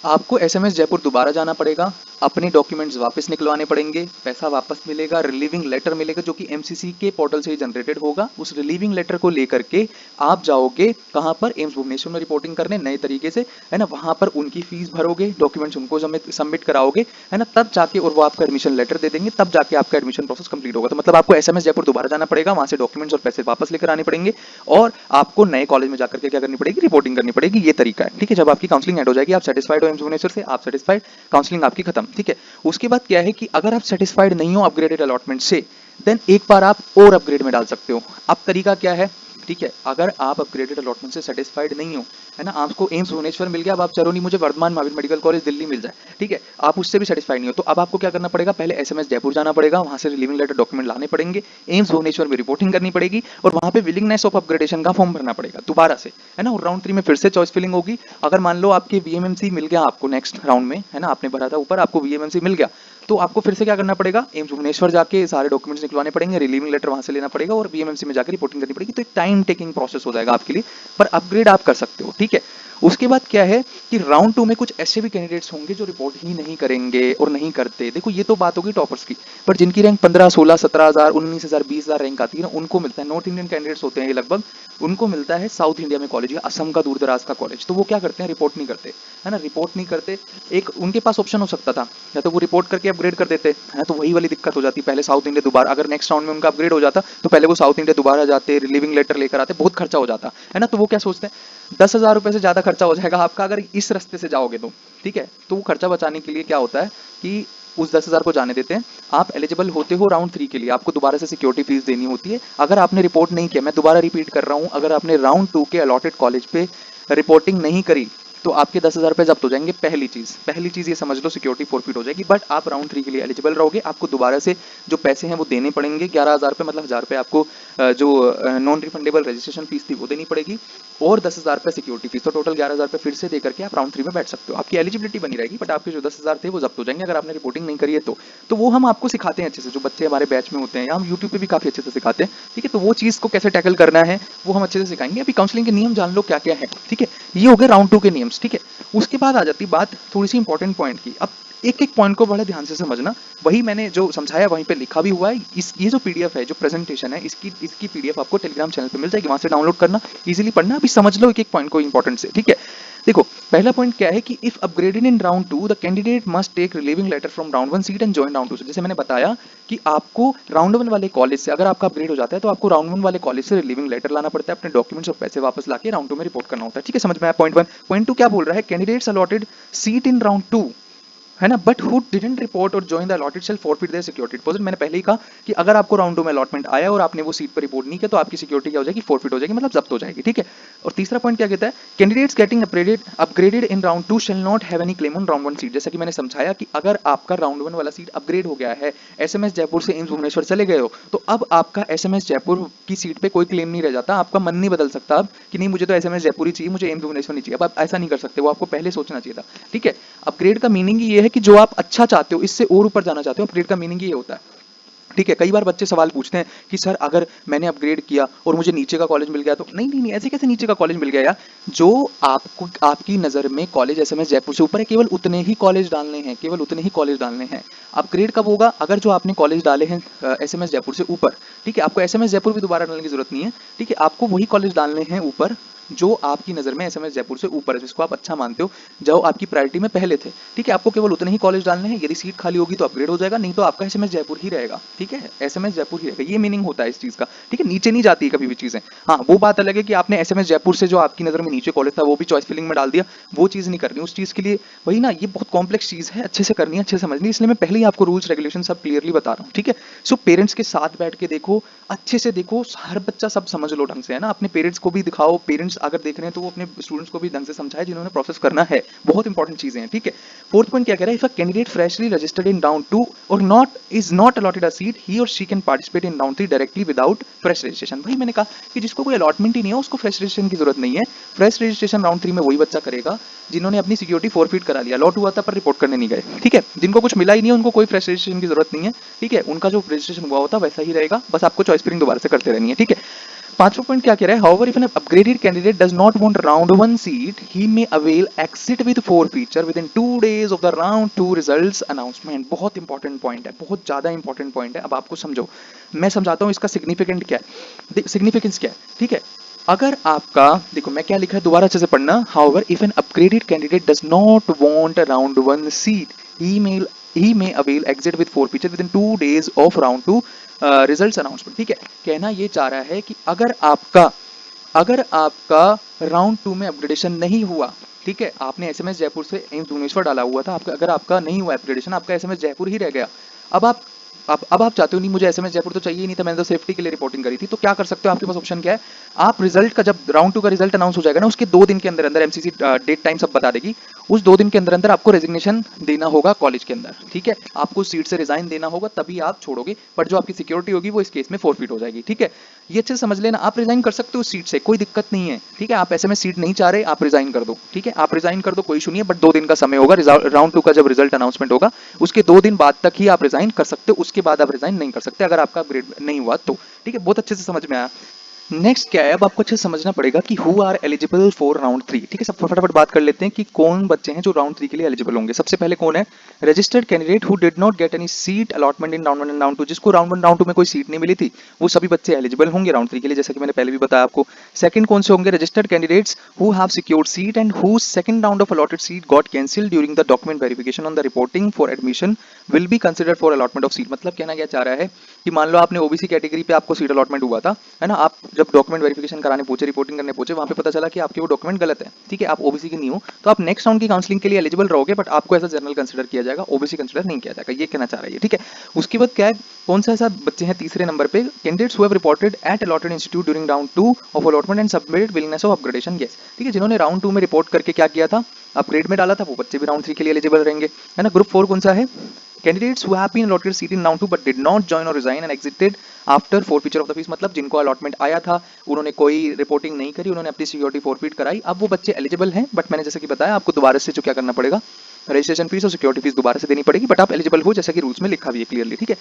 आपको एसएमएस जयपुर दोबारा जाना पड़ेगा, अपने डॉक्यूमेंट्स वापस निकलवाने पड़ेंगे, पैसा वापस मिलेगा, रिलीविंग लेटर मिलेगा जो कि एमसीसी के पोर्टल से ही जनरेटेड होगा। उस रिलीविंग लेटर को लेकर के आप जाओगे कहाँ पर, एम्स भुवनेश्वर में रिपोर्टिंग करने नए तरीके से, है ना। वहां पर उनकी फीस भरोगे, डॉक्यूमेंट्स उनको सबमिट कराओगे, है ना, तब जाके और वो आपका एडमिशन लेटर दे देंगे, तब जाके आपका एडमिशन प्रोसेस कंप्लीट होगा। तो मतलब आपको एसएमएस जयपुर दोबारा जाना पड़ेगा, वहां से डॉक्यूमेंट्स और पैसे वापस लेकर आने पड़ेंगे और आपको नए कॉलेज में जाकर के क्या करनी पड़ेगी, रिपोर्टिंग करनी पड़ेगी। ये तरीका है, ठीक है। जब आपकी काउंसलिंग एंड हो जाएगी, आप सेटिस्फाइड हो एम्स भुवनेश्वर से, आप सेटिस्फाइड, काउंसलिंग आपकी खत्म, ठीक है। उसके बाद क्या है कि अगर आप सेटिस्फाइड नहीं हो अपग्रेडेड अलॉटमेंट से, देन एक बार आप और अपग्रेड में डाल सकते हो। अब तरीका क्या है, ठीक है, अगर आप अपग्रेडेड अलॉटमेंट से सेटिस्फाइड नहीं हो, है ना, आपको एम्स भुवनेश्वर मिल गया, अब आप चारो नहीं मुझे वर्धमान महावीर मेडिकल कॉलेज दिल्ली मिल जाए, ठीक है, आप उससे भी सेटिस्फाइड नहीं हो, तो अब आपको क्या करना पड़ेगा, पहले एसएमएस जयपुर जाना पड़ेगा, वहां से रिलीविंग लेटर डॉक्यूमेंट लाने पड़ेंगे, एम्स भुवनेश्वर में रिपोर्टिंग करनी पड़ेगी और वहां पे विलिंगनेस ऑफ अपग्रेडेशन का फॉर्म भरना पड़ेगा दोबारा से, है ना। और राउंड 3 में फिर से चॉइस फिलिंग होगी। अगर मान लो आपके वीएमएमसी मिल गया आपको नेक्स्ट राउंड में, है ना, आपने भरा था ऊपर, आपको वीएमएमसी मिल गया, तो आपको फिर से क्या करना पड़ेगा, एम्स भुवनेश्वर जाके सारे डॉक्यूमेंट्स निकलवाने पड़ेंगे, रिलीविंग लेटर वहां से लेना पड़ेगा और बीएमएमसी में जाकर रिपोर्टिंग करनी पड़ेगी। तो एक टाइम टेकिंग प्रोसेस हो जाएगा आपके लिए, पर अपग्रेड आप कर सकते हो, ठीक है। उसके बाद क्या है कि राउंड 2 में कुछ ऐसे भी कैंडिडेट्स होंगे जो रिपोर्ट ही नहीं करेंगे और नहीं करते। देखो ये तो बात होगी टॉपर्स की, पर जिनकी रैंक 15, 16, 17,000, 19,000, 20,000 रैंक आती है ना, उनको मिलता है, नॉर्थ इंडियन कैंडिडेट्स होते हैं ये लगभग, उनको मिलता है साउथ इंडिया में कॉलेज या असम का दूर दराज का कॉलेज। तो वो क्या करते हैं, रिपोर्ट नहीं करते, है ना, रिपोर्ट नहीं करते। एक उनके पास ऑप्शन हो सकता था, या तो वो रिपोर्ट करके अपग्रेड कर देते, है ना, तो वही वाली दिक्कत हो जाती, पहले साउथ इंडिया दोबारा, अगर नेक्स्ट राउंड में उनका अपग्रेड हो जाता तो पहले वो साउथ इंडिया दोबारा जाते, रिलीविंग लेटर लेकर आते, बहुत खर्चा हो जाता, है ना। तो वो क्या सोचते हैं, 10,000 रुपए से ज्यादा खर्चा हो जाएगा आपका अगर इस रास्ते से जाओगे तो, ठीक है। तो वो खर्चा बचाने के लिए क्या होता है कि उस 10,000 को जाने देते हैं। आप एलिजिबल होते हो राउंड 3 के लिए, आपको दोबारा से सिक्योरिटी फीस देनी होती है। अगर आपने रिपोर्ट नहीं किया, मैं दोबारा रिपीट कर रहा हूं, अगर आपने राउंड 2 के अलॉटेड कॉलेज पे रिपोर्टिंग नहीं करी तो आपके 10,000 रुपए जब्त हो जाएंगे। पहली चीज ये समझ लो, सिक्योरिटी फोरफिट हो जाएगी। बट आप राउंड 3 के लिए एलिजिबल रहोगे, आपको दोबारा से जो पैसे हैं वो देने पड़ेंगे, 11,000 रुपए, मतलब 1,000 रुपए आपको जो नॉन रिफंडेबल रजिस्ट्रेशन फीस थी वो देनी पड़ेगी और 10,000 रुपए सिक्योरिटी फीस, तो टोटल 11,000 रुपए फिर से देकर के आप राउंड 3 में बैठ सकते हो। आपकी एलिजिबिलिटी बनी रहेगी, बट आपके जो 10,000 थे वो जब्त हो जाएंगे अगर आपने रिपोर्टिंग नहीं करी है तो वो हम आपको सिखाते हैं अच्छे से, जो बच्चे हमारे बैच में होते हैं, या हम यूट्यूब पे भी काफी अच्छे से सिखाते हैं, ठीक है। तो वो चीज को कैसे टैकल करना है वो हम अच्छे से सिखाएंगे। अभी काउंसलिंग के नियम जान लो क्या क्या है, ठीक है। ये हो गए राउंड 2 के नियम्स, ठीक है। उसके बाद आ जाती बात थोड़ी सी इंपॉर्टेंट पॉइंट की। अब एक एक पॉइंट को बड़ा ध्यान से समझना, वही मैंने जो समझाया वहीं पे लिखा भी हुआ है। ये जो पीडीएफ है, जो प्रेजेंटेशन है, इसकी पीडीएफ आपको टेलीग्राम चैनल पे मिल जाएगी, वहां से डाउनलोड करना, इजीली पढ़ना। अभी समझ लो एक एक पॉइंट को इंपॉर्टेंट से, ठीक है। देखो पहला पॉइंट क्या है कि if upgraded in round 2 the candidate must take relieving letter from round 1 seat and join round 2 से। जैसे मैंने बताया कि आपको राउंड 1 वाले कॉलेज से अगर आपका अपग्रेड हो जाता है तो आपको राउंड 1 वाले कॉलेज से रिलीविंग लेटर लाना पड़ता है, अपने डॉक्यूमेंट्स और पैसे वापस लाके राउंड 2 में रिपोर्ट करना होता है, ठीक है। समझ में आया पॉइंट 1। पॉइंट 2 क्या बोल रहा है, candidates allotted seat in round 2, है ना, बट हु डिडंट रिपोर्ट और join the allotted shall forfeit their security deposit. मैंने पहले ही कहा कि अगर आपको राउंड 2 में अलॉटमेंट आया और आपने वो सीट पर रिपोर्ट नहीं किया तो आपकी सिक्योरिटी क्या हो जाएगी, फॉरफिट हो जाएगी, मतलब जब्त हो जाएगी, ठीक है। और तीसरा पॉइंट क्या कहता है, candidates getting upgraded in round 2 shall not have any claim on round 1 seat. जैसा कि मैंने समझाया कि अगर आपका राउंड 1 वाला सीट अपग्रेड हो गया है, एसएमएस जयपुर से एम्स भुवनेश्वर चले गए हो, तो अब आपका एसएमएस जयपुर की सीट पे कोई क्लेम नहीं रह जाता। आपका मन नहीं बदल सकता अब कि नहीं मुझे तो एसएमएस जयपुर ही चाहिए, मुझे एम्स भुवनेश्वर नहीं चाहिए। अब आप ऐसा नहीं कर सकते, वो आपको पहले सोचना चाहिए था, ठीक है। अपग्रेड का मीनिंग ये है कि जो आप अच्छा चाहते हो, इससे और ऊपर जाना चाहते हो, अपग्रेड का मीनिंग ये होता है, ठीक है। कई बार बच्चे सवाल पूछते हैं कि सर अगर मैंने अपग्रेड किया और मुझे नीचे का कॉलेज मिल गया तो, नहीं नहीं नहीं, ऐसे कैसे नीचे का कॉलेज मिल गया यार। जो आपको आपकी नजर में कॉलेज एसएमएस जयपुर से ऊपर है, केवल उतने ही कॉलेज डालने हैं, केवल उतने ही कॉलेज डालने हैं। अपग्रेड कब होगा, अगर जो आपने कॉलेज डाले हैं एसएमएस जयपुर से ऊपर, ठीक है, आपको एसएमएस जयपुर भी दोबारा डालने की जरूरत नहीं है, ठीक है। आपको वही कॉलेज डालने हैं ऊपर जो आपकी नजर में एसएमएस जयपुर से ऊपर है, जिसको आप अच्छा मानते हो, जो आपकी प्रायोरिटी में पहले थे, ठीक है। आपको केवल उतने ही कॉलेज डालने हैं। यदि सीट खाली होगी तो अपग्रेड हो जाएगा, नहीं तो आपका एसएमएस जयपुर ही रहेगा, ठीक है। एसएमएस जयपुर ही रहेगा, ये मीनिंग होता है इस चीज का, ठीक है। नीचे नहीं जाती है कभी भी चीजें। हाँ, वो बात अलग है कि आपने एसएमएस जयपुर से जो आपकी नजर में नीचे कॉलेज था वो भी चॉइस फिलिंग में डाल दिया, वो चीज नहीं करनी। उस चीज के लिए वही ना, ये बहुत कॉम्प्लेक्स चीज है, अच्छे से करनी है, अच्छे से समझनी है, इसलिए मैं पहले ही आपको रूल्स रेगुलेशन सब क्लियरली बता रहा हूँ, ठीक है। सो पेरेंट्स के साथ बैठ के देखो, अच्छे से देखो, हर बच्चा सब समझ लो ढंग से, है ना। अपने पेरेंट्स को भी दिखाओ, पेरेंट्स अगर देख रहे हैं तो वो अपने स्टूडेंट्स को भी ढंग से समझाए जिन्होंने प्रोसेस करना है। बहुत इंपॉर्टेंट चीजें हैं, ठीक है। फोर्थ पॉइंट क्या कह रहा है, if a candidate freshly registered in round 2 और नॉट अलॉटेड अ सीट, ही और she can participate in round 3 directly without fresh registration. भाई मैंने कहा कि जिसको कोई अलॉटमेंट ही नहीं है उसको फ्रेश रजिस्ट्रेशन की जरूरत नहीं है। फ्रेश रजिस्ट्रेशन राउंड 3 में वही बच्चा करेगा जिन्होंने अपनी सिक्योरिटी फॉरफिट करा लिया, लॉट हुआ था पर रिपोर्ट करने नहीं गए, ठीक है। जिनको कुछ मिला ही नहीं है उनको कोई फ्रेश रजिस्ट्रेशन की जरूरत नहीं है, ठीक है। उनका जो रजिस्ट्रेशन हुआ होता वैसा ही रहेगा, बस आपको चॉइस फिलिंग दोबारा से करते रहनी है, ठीक है। पांचवा पॉइंट क्या कह रहा है, however if an upgraded candidate does not want round 1 seat he may avail exit with forfeiture within 2 days of the round 2 results announcement. बहुत इंपॉर्टेंट पॉइंट है, बहुत ज्यादा इंपॉर्टेंट पॉइंट है। अब आपको समझो, मैं समझाता हूं इसका सिग्निफिकेंट क्या है, सिग्निफिकेंस क्या है, ठीक है। अगर आपका, देखो मैं क्या लिखा है, दोबारा अच्छे से पढ़ना। However if an upgraded candidate does not want round 1 seat he may avail exit with forfeiture within 2 days of round 2 results announcement. ठीक है, कहना ये चाह रहा है कि अगर आपका राउंड 2 में अपग्रेडेशन नहीं हुआ, ठीक है, आपने एसएमएस जयपुर से एम्स भुवनेश्वर डाला हुआ था, आपका अगर आपका नहीं हुआ अपग्रेडेशन, आपका एसएमएस जयपुर ही रह गया। अब आप अब आप चाहते हो नहीं मुझे एसएमएस जयपुर तो चाहिए ही नहीं था, मैंने तो सेफ्टी के लिए रिपोर्टिंग करी थी, तो क्या कर सकते हो, आपके पास ऑप्शन क्या है, आप रिजल्ट का जब राउंड 2 का रिजल्ट अनाउंस हो जाएगा ना, उसके 2 दिन के अंदर अंदर एमसीसी डेट टाइम सब बता देगी, उस 2 दिन के अंदर अंदर आपको रेजिग्नेशन देना होगा कॉलेज के अंदर। ठीक है, आपको सीट से रिजाइन देना होगा, तभी आप छोड़ोगे, बट जो आपकी सिक्योरिटी होगी वो इस केस में फोरफिट हो जाएगी। ठीक है, ये अच्छे से समझ लेना, आप रिजाइन कर सकते हो सीट से, कोई दिक्कत नहीं है। ठीक है, आप एसएमएस सीट नहीं चाह रहे, आप रिजाइन कर दो। ठीक है, आप रिजाइन कर दो, कोई इशू नहीं है, बट 2 दिन का समय होगा, राउंड 2 का जब रिजल्ट अनाउंसमेंट होगा उसके 2 दिन बाद तक ही आप रिजाइन कर सकते हो, उसके बाद आप रिजाइन नहीं कर सकते अगर आपका अपग्रेड नहीं हुआ तो। ठीक है, बहुत अच्छे से समझ में आया। नेक्स्ट क्या है, अब आपको अच्छे से समझना पड़ेगा कि who are eligible for round 3। ठीक है, सब फटाफट बात कर लेते हैं कि कौन बच्चे हैं जो राउंड 3 के लिए एलिजिबल होंगे। सबसे पहले कौन है, registered candidate who did not get any seat allotment in round 1 and round 2, जिसको राउंड 1 राउंड 2 में कोई सीट नहीं मिली थी, वो सभी बच्चे एलिजिबल होंगे राउंड 3 के लिए, जैसा कि मैंने पहले भी बताया आपको। सेकंड कौन से होंगे, registered candidates who have secured seat and who second round of allotted seat got cancelled during the document verification on the reporting for admission will be considered for allotment of seat. मतलब कहना क्या चाह रहा है कि मान लो आपने OBC category पे आपको सीट अलॉटमेंट हुआ था, है ना, आप जब डॉक्यूमेंट वेरिफिकेशन कराने पहुंचे, रिपोर्टिंग करने पहुंचे, वहां पे पता चला कि आपके वो डॉक्यूमेंट गलत है। ठीक है, आप ओबीसी के नहीं हो, तो आप नेक्स्ट राउंड की काउंसलिंग के लिए एलिजिबल रहोगे, बट आपको एज अ जनरल कंसिडर किया जाएगा, ओबीसी कंसिडर नहीं किया जाएगा, ये कहना चाह रहा है। ठीक है, उसके बाद क्या है, कौन सा ऐसा बच्चे हैं तीसरे नंबर पे, candidates who have reported at allotted institute during round 2 of allotment and submitted willingness of upgradation. Yes, ठीक है, जिन्होंने राउंड 2 में रिपोर्ट करके क्या किया था, अपग्रेड में डाला था, वो बच्चे भी राउंड 3 के लिए एलिजिबल रहेंगे, है ना। ग्रुप 4 कौन सा है, candidates who have been allotted seat in round 2 but did not join or resign and exited after forfeiture of the fees। मतलब जिनको अलॉटमेंट आया था, उन्होंने कोई रिपोर्टिंग नहीं करी, उन्होंने अपनी सिक्योरिटी फॉरफिट कराई, अब वो बच्चे एलिजिबल हैं, बट मैंने जैसे कि बताया आपको दोबारा से जो क्या करना पड़ेगा, रजिस्ट्रेशन फीस और सिक्योरिटी फीस दोबारा से देनी पड़ेगी, बट आप एलिजिबल हो जैसा कि रूल्स में लिखा भी है क्लियरली। ठीक है,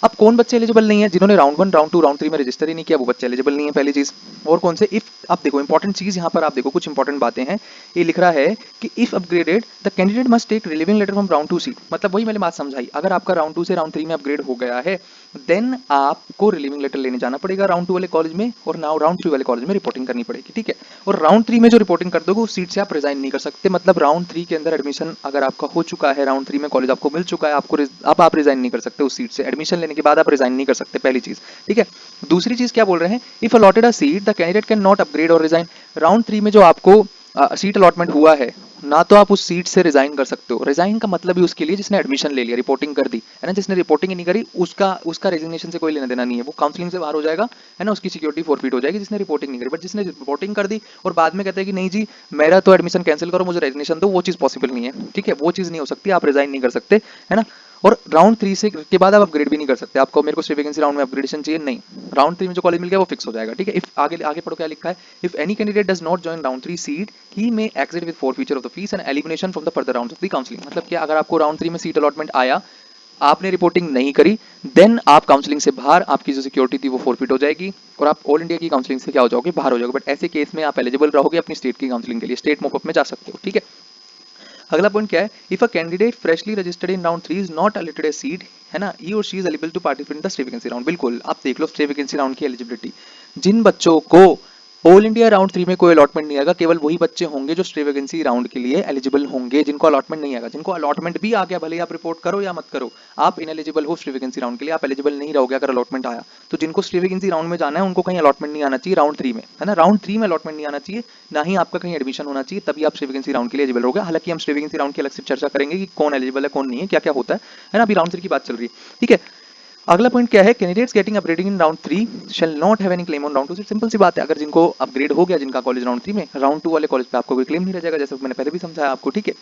अब कौन बच्चे एलिजिबल नहीं है, जिन्होंने राउंड 1 राउंड 2 राउंड 3 में रजिस्टर ही नहीं किया, वो बच्चे एलिजिबल नहीं है, पहली चीज। और कौन से, इफ आप देखो इंपॉर्टेंट चीज यहाँ पर, आप देखो कुछ इंपॉर्टेंट बातें हैं, ये लिख रहा है कि if upgraded the candidate must take relieving letter from round 2 seat. मतलब वही मैंने बात समझाई, अगर आपका राउंड 2 से राउंड 3 में अपग्रेड हो गया है, देन आपको रिलीविंग लेटर लेने जाना पड़ेगा राउंड 2 वाले कॉलेज में, और नाउ राउंड 3 वाले कॉलेज में रिपोर्टिंग करनी पड़ेगी। ठीक है, और राउंड 3 में जो रिपोर्टिंग कर दोगे उस सीट से आप रिजाइन नहीं कर सकते। मतलब राउंड 3 के अंदर एडमिशन अगर आपका हो चुका है, राउंड 3 में कॉलेज आपको मिल चुका है, आपको अब आप रिजाइन नहीं कर सकते उस सीट से, एडमिशन लेने के बाद आप रिजाइन नहीं कर सकते, पहली चीज। ठीक है, दूसरी चीज क्या बोल रहे हैं, if allotted a seat the candidate can not upgrade और रिजाइन। राउंड 3 में जो आपको सीट अलॉटमेंट हुआ है ना, तो आप उस सीट से रिजाइन कर सकते हो। रिजाइन का मतलब ही उसके लिए जिसने एडमिशन ले लिया, रिपोर्टिंग कर दी, है ना, जिसने रिपोर्टिंग ही नहीं करी उसका रेजिग्नेशन से कोई लेना देना नहीं है, वो काउंसलिंग से बाहर हो जाएगा, है ना, उसकी सिक्योरिटी फॉरफिट हो जाएगी जिसने रिपोर्टिंग नहीं करी। बट जिसने रिपोर्टिंग कर दी और बाद में कहते हैं कि नहीं जी मेरा तो एडमिशन कैंसिल करो, मुझे रेजिग्नेशन दो, वो चीज पॉसिबल नहीं है। ठीक है, वो चीज नहीं हो सकती, आप रिजाइन नहीं कर सकते, है ना। और राउंड 3 से के बाद आप अपग्रेड भी नहीं कर सकते, आपको मेरे को सिर्फ वैकेंसी राउंड में अपग्रेडेशन चाहिए, नहीं, राउंड 3 में जो कॉलेज मिल गया वो फिक्स हो जाएगा। ठीक है, इफ आगे आगे पढ़ो क्या लिखा है, if any candidate does not join round 3 seat he may exit with forfeiture of the fees and elimination from the further rounds of the counselling. मतलब क्या, अगर आपको राउंड 3 में सीट अलॉटमेंट आया, आपने रिपोर्टिंग नहीं करी, देन आप काउंसलिंग से बाहर, आपकी जो सिक्योरिटी थी वो फॉरफिट हो जाएगी और आप ऑल इंडिया की काउंसलिंग से क्या हो जाओगे, बाहर हो जाओगे। बट ऐसे केस में आप एलिजिबल रहोगे अपनी स्टेट की काउंसलिंग के लिए, स्टेट मॉपअप में जा सकते हो। ठीक है, अगला पॉइंट क्या है, if a candidate freshly registered in round 3 is not allotted a seat, है ना, ही और she is eligible to participate in the stray vacancy round. बिल्कुल, आप देख लो स्टे वैकेंसी राउंड की एलिजिबिलिटी, जिन बच्चों को ऑल इंडिया राउंड 3 में कोई अलॉटमेंट नहीं आएगा, केवल वही बच्चे होंगे जो स्टे वैकेंसी राउंड के लिए एलिजिबल होंगे, जिनको अलॉटमेंट नहीं आएगा। जिनको अलॉटमेंट भी आ गया, भले आप रिपोर्ट करो या मत करो, आप इनएलिजिबल हो स्टे वैकेंसी राउंड के लिए, आप एलिजिबल नहीं रहोगे अगर अलॉटमेंट आया। तो जिनको स्टे वैकेंसी राउंड में जाना है उनको कहीं अलॉटमेंट नहीं आना चाहिए राउंड 3 में, है ना, राउंड 3 में अलॉटमेंट नहीं आना चाहिए, ना ही आपका कहीं एडमिशन होना चाहिए, तभी आप स्टे वैकेंसी राउंड के लिए एलिजिबल होगे। हालांकि हम स्टे वैकेंसी राउंड की अलग से चर्चा करेंगे कि कौन एलिजिबल है कौन नहीं है, क्या क्या होता है ना, अभी राउंड 3 की बात चल रही है। ठीक है, अगला पॉइंट क्या है, candidates getting upgrading in round 3 shall not have any claim on round 2 seat. Simple सी बात है, अगर जिनको अपग्रेड हो गया, जिनका कॉलेज राउंड 3 में, राउंड 2 वाले कॉलेज पे आपको कोई क्लेम नहीं रह जाएगा, जैसे मैंने पहले भी समझाया आपको। ठीक है,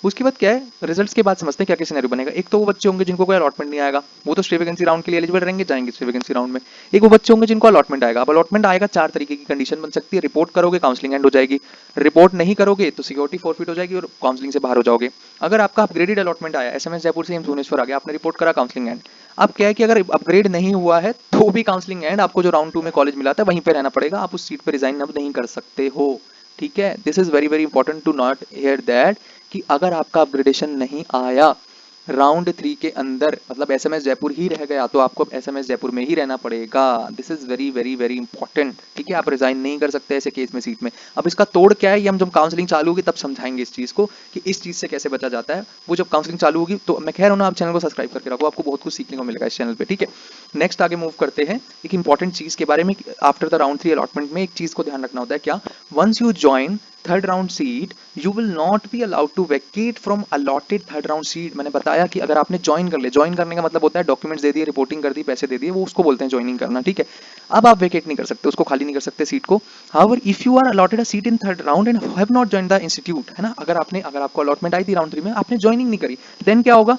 उसके बाद क्या है, रिजल्ट्स के बाद समझते हैं क्या क्या सिनेरियो बनेगा। एक तो वो बच्चे होंगे जिनको कोई अलॉटमेंट नहीं आएगा, वो तो स्टे वैकेंसी राउंड के लिए एलिजिबल रहेंगे, जाएंगे स्टे वैकेंसी राउंड में। एक वो बच्चे होंगे जिनको अलॉटमेंट आएगा। अब अलॉटमेंट आएगा, 4 तरीके की कंडीशन बन सकती है, रिपोर्ट करोगे काउंसलिंग एंड हो जाएगी, रिपोर्ट नहीं करोगे तो सिक्योरिटी फॉरफिट हो जाएगी और काउंसलिंग से बाहर हो जाओगे। अगर आपका अपग्रेडेड अलॉटमेंट आया, एसएमएस जयपुर से एम्स भुवनेश्वर आ गया, आपने रिपोर्ट करा काउंसलिंग एंड, अब क्या है कि अगर अपग्रेड नहीं हुआ है तो भी काउंसलिंग एंड, आपको जो राउंड 2 में कॉलेज मिला था वहीं पे रहना पड़ेगा, आप उस सीट पे रिजाइन अब नहीं कर सकते हो। ठीक है, this is very very important to note here that कि अगर आपका अपग्रेडेशन नहीं आया राउंड 3 के अंदर, मतलब एसएमएस जयपुर ही रह गया, तो आपको एसएमएस जयपुर में ही रहना पड़ेगा। This is very very very important. ठीक है, आप रिजाइन नहीं कर सकते ऐसे केस में सीट में। अब इसका तोड़ क्या है, ये हम जब काउंसलिंग चालू होगी तब समझाएंगे इस चीज को कि इस चीज से कैसे बचा जाता है। वो जब काउंसलिंग चालू होगी, तो मैं कह रहा हूँ ना, आप चैनल को सब्सक्राइब करके रखो, आपको बहुत कुछ सीखने को मिलेगा इस चैनल पे। ठीक है, नेक्स्ट आगे मूव करते हैं एक इंपॉर्टेंट चीज के बारे में। आफ्टर द राउंड 3 अलॉटमेंट में एक चीज को ध्यान रखना होता है, क्या, once you join third round seat you will not be allowed to vacate from allotted third round seat. मैंने बताया कि अगर आपने ज्वाइन कर ले, ज्वाइन करने का मतलब होता है डॉक्यूमेंट्स दे दिए, रिपोर्टिंग कर दी, पैसे दे दिए, वो उसको बोलते हैं ज्वाइनिंग करना। ठीक है, अब आप वैकेट नहीं कर सकते, उसको खाली नहीं कर सकते सीट को। However if you are allotted a seat in third round and have not join the institute, है ना, अगर आपको अलॉटमेंट आई थी राउंड 3 में, आपने ज्वाइनिंग नहीं करी, देन क्या होगा,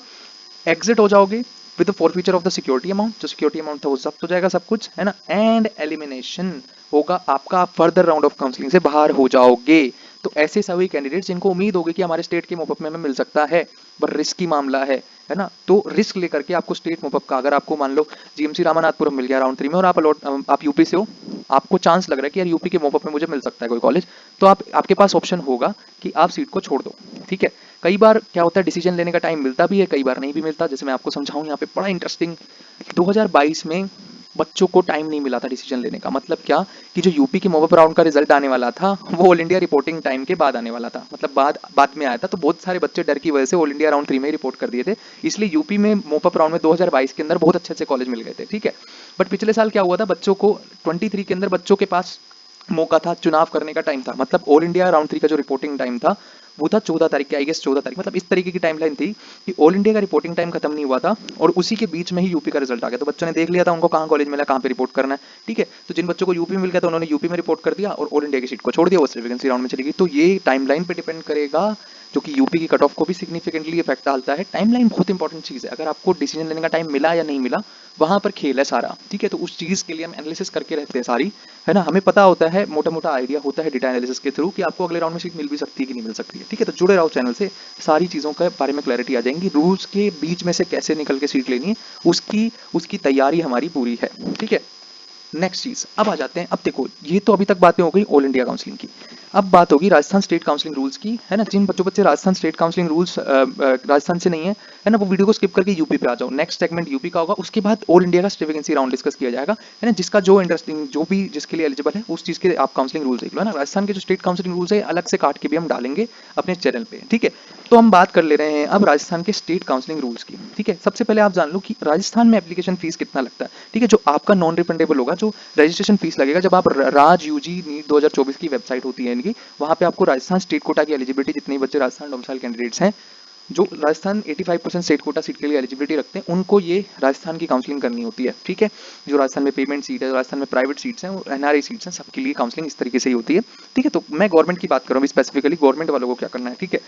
एग्जिट हो जाओगे with the forfeiture of the security amount. जो सिक्योरिटी अमाउंट था वो जब्त हो जाएगा सब कुछ, है ना, एंड एलिमिनेशन होगा आपका, आप फर्दर राउंड ऑफ काउंसलिंग से बाहर हो जाओगे। तो ऐसे सभी कैंडिडेट्स जिनको उम्मीद होगी कि हमारे स्टेट के मोपअप में हमें मिल सकता है, पर रिस्की मामला है ना, तो रिस्क लेकर के आपको स्टेट मोपअप का, अगर आपको मान लो जीएमसी रामानाथपुरम मिल गया राउंड 3 में और आप यूपी से हो, आपको चांस लग रहा है कि यार यूपी के मोपअप में मुझे मिल सकता है कोई कॉलेज, तो आपके पास ऑप्शन होगा कि आप सीट को छोड़ दो। ठीक है, कई बार क्या होता है, डिसीजन लेने का टाइम मिलता भी है, कई बार नहीं भी मिलता। जैसे मैं आपको समझाऊं यहाँ पे, बड़ा इंटरेस्टिंग, 2022 में बच्चों को टाइम नहीं मिला था डिसीजन लेने का। मतलब क्या, कि जो यूपी के मॉपअप राउंड का रिजल्ट आने वाला था वो ऑल इंडिया रिपोर्टिंग टाइम के बाद आने वाला था, मतलब बाद में आया था। तो बहुत सारे बच्चे डर की वजह से ऑल इंडिया राउंड 3 में ही रिपोर्ट कर दिए थे, इसलिए यूपी में मॉपअप राउंड में 2022 के अंदर बहुत अच्छे अच्छे कॉलेज मिल गए थे। ठीक है, बट पिछले साल क्या हुआ था, बच्चों को 23 के अंदर बच्चों के पास मौका था, चुनाव करने का टाइम था, मतलब ऑल इंडिया राउंड 3 का जो रिपोर्टिंग टाइम था वो था 14 तारीख के, आई गेस 14 तारीख, मतलब इस तरीके की टाइमलाइन थी कि ऑल इंडिया का रिपोर्टिंग टाइम खत्म नहीं हुआ था और उसी के बीच में ही यूपी का रिजल्ट आ गया। तो बच्चों ने देख लिया था उनको कहाँ कॉलेज मिला, कहाँ पे रिपोर्ट करना है। ठीक है, तो जिन बच्चों को यूपी में मिल गया था उन्होंने यूपी में रिपोर्ट कर दिया और ऑल इंडिया की सीट को छोड़ दिया, वो सिर्फ वैकेंसी राउंड में चली गई। तो ये टाइमलाइन पे डिपेंड करेगा, जो कि यूपी की कट ऑफ को भी सिग्निफिकेंटली इफेक्ट डालता है। टाइमलाइन बहुत इंपॉर्टेंट चीज है, अगर आपको डिसीजन लेने का टाइम मिला या नहीं मिला, वहां पर खेल है सारा। ठीक है, तो उस चीज के लिए हम एनालिसिस करके रहते हैं सारी, है ना, हमें पता होता है, मोटा मोटा आइडिया होता है डेटा एनालिसिस के थ्रू कि आपको अगले राउंड में सीट मिल भी सकती है कि नहीं मिल सकती है। ठीक है, तो जुड़े रहो चैनल से, सारी चीजों के बारे में क्लैरिटी आ जाएंगी। रूल्स के बीच में से कैसे निकल के सीट लेनी है, उसकी तैयारी हमारी पूरी है। ठीक है, नेक्स्ट चीज अब आ जाते हैं। अब देखो, ये तो अभी तक बातें हो गई ऑल इंडिया काउंसलिंग की, अब बात होगी राजस्थान स्टेट काउंसलिंग रूल्स की, है ना। जिन बच्चे Rajasthan state counselling rules Rajasthan से नहीं है ना, वो वीडियो को स्किप करके यूपी पे आ जाओ। नेक्स्ट सेगमेंट यूपी का होगा, उसके बाद ऑल इंडिया का स्टेट वैकेंसी राउंड डिस्कस किया जाएगा, है ना। जिसका जो इंटरेस्टिंग, जो भी जिसके लिए एलिजिबल है, उस चीज के आप काउंसलिंग रूल्स देख लो, है ना। राजस्थान के जो स्टेट काउंसलिंग रूल्स है अलग से काट के भी हम डालेंगे अपने चैनल पे। ठीक है, तो हम बात कर ले रहे हैं अब राजस्थान के स्टेट काउंसलिंग रूल्स की। ठीक है, सबसे पहले आप जान लो कि राजस्थान में एप्लीकेशन फीस कितना लगता है। ठीक है, जो आपका नॉन रिफंडेबल होगा, जो रजिस्ट्रेशन फीस लगेगा, जब आप राज यूजी नीट 2024 की वेबसाइट होती है इनकी, वहां पे आपको राजस्थान स्टेट कोटा की एलिजिबिलिटी, जितने बच्चे राजस्थान डोमिसाइल कैंडिडेट्स हैं जो राजस्थान 85% स्टेट कोटा सीट के लिए एलिजिबिलिटी रखते हैं, उनको ये राजस्थान की काउंसलिंग करनी होती है। ठीक है, जो राजस्थान में पेमेंट सीट है, जो राजस्थान में प्राइवेट सीट्स हैं, एनआरआई सीट्स हैं, सबके लिए काउंसलिंग इस तरीके से ही होती है। ठीक है, तो मैं गवर्नमेंट की बात कर रहा हूँ स्पेसिफिकली, गवर्नमेंट वालों को क्या करना है। ठीक है,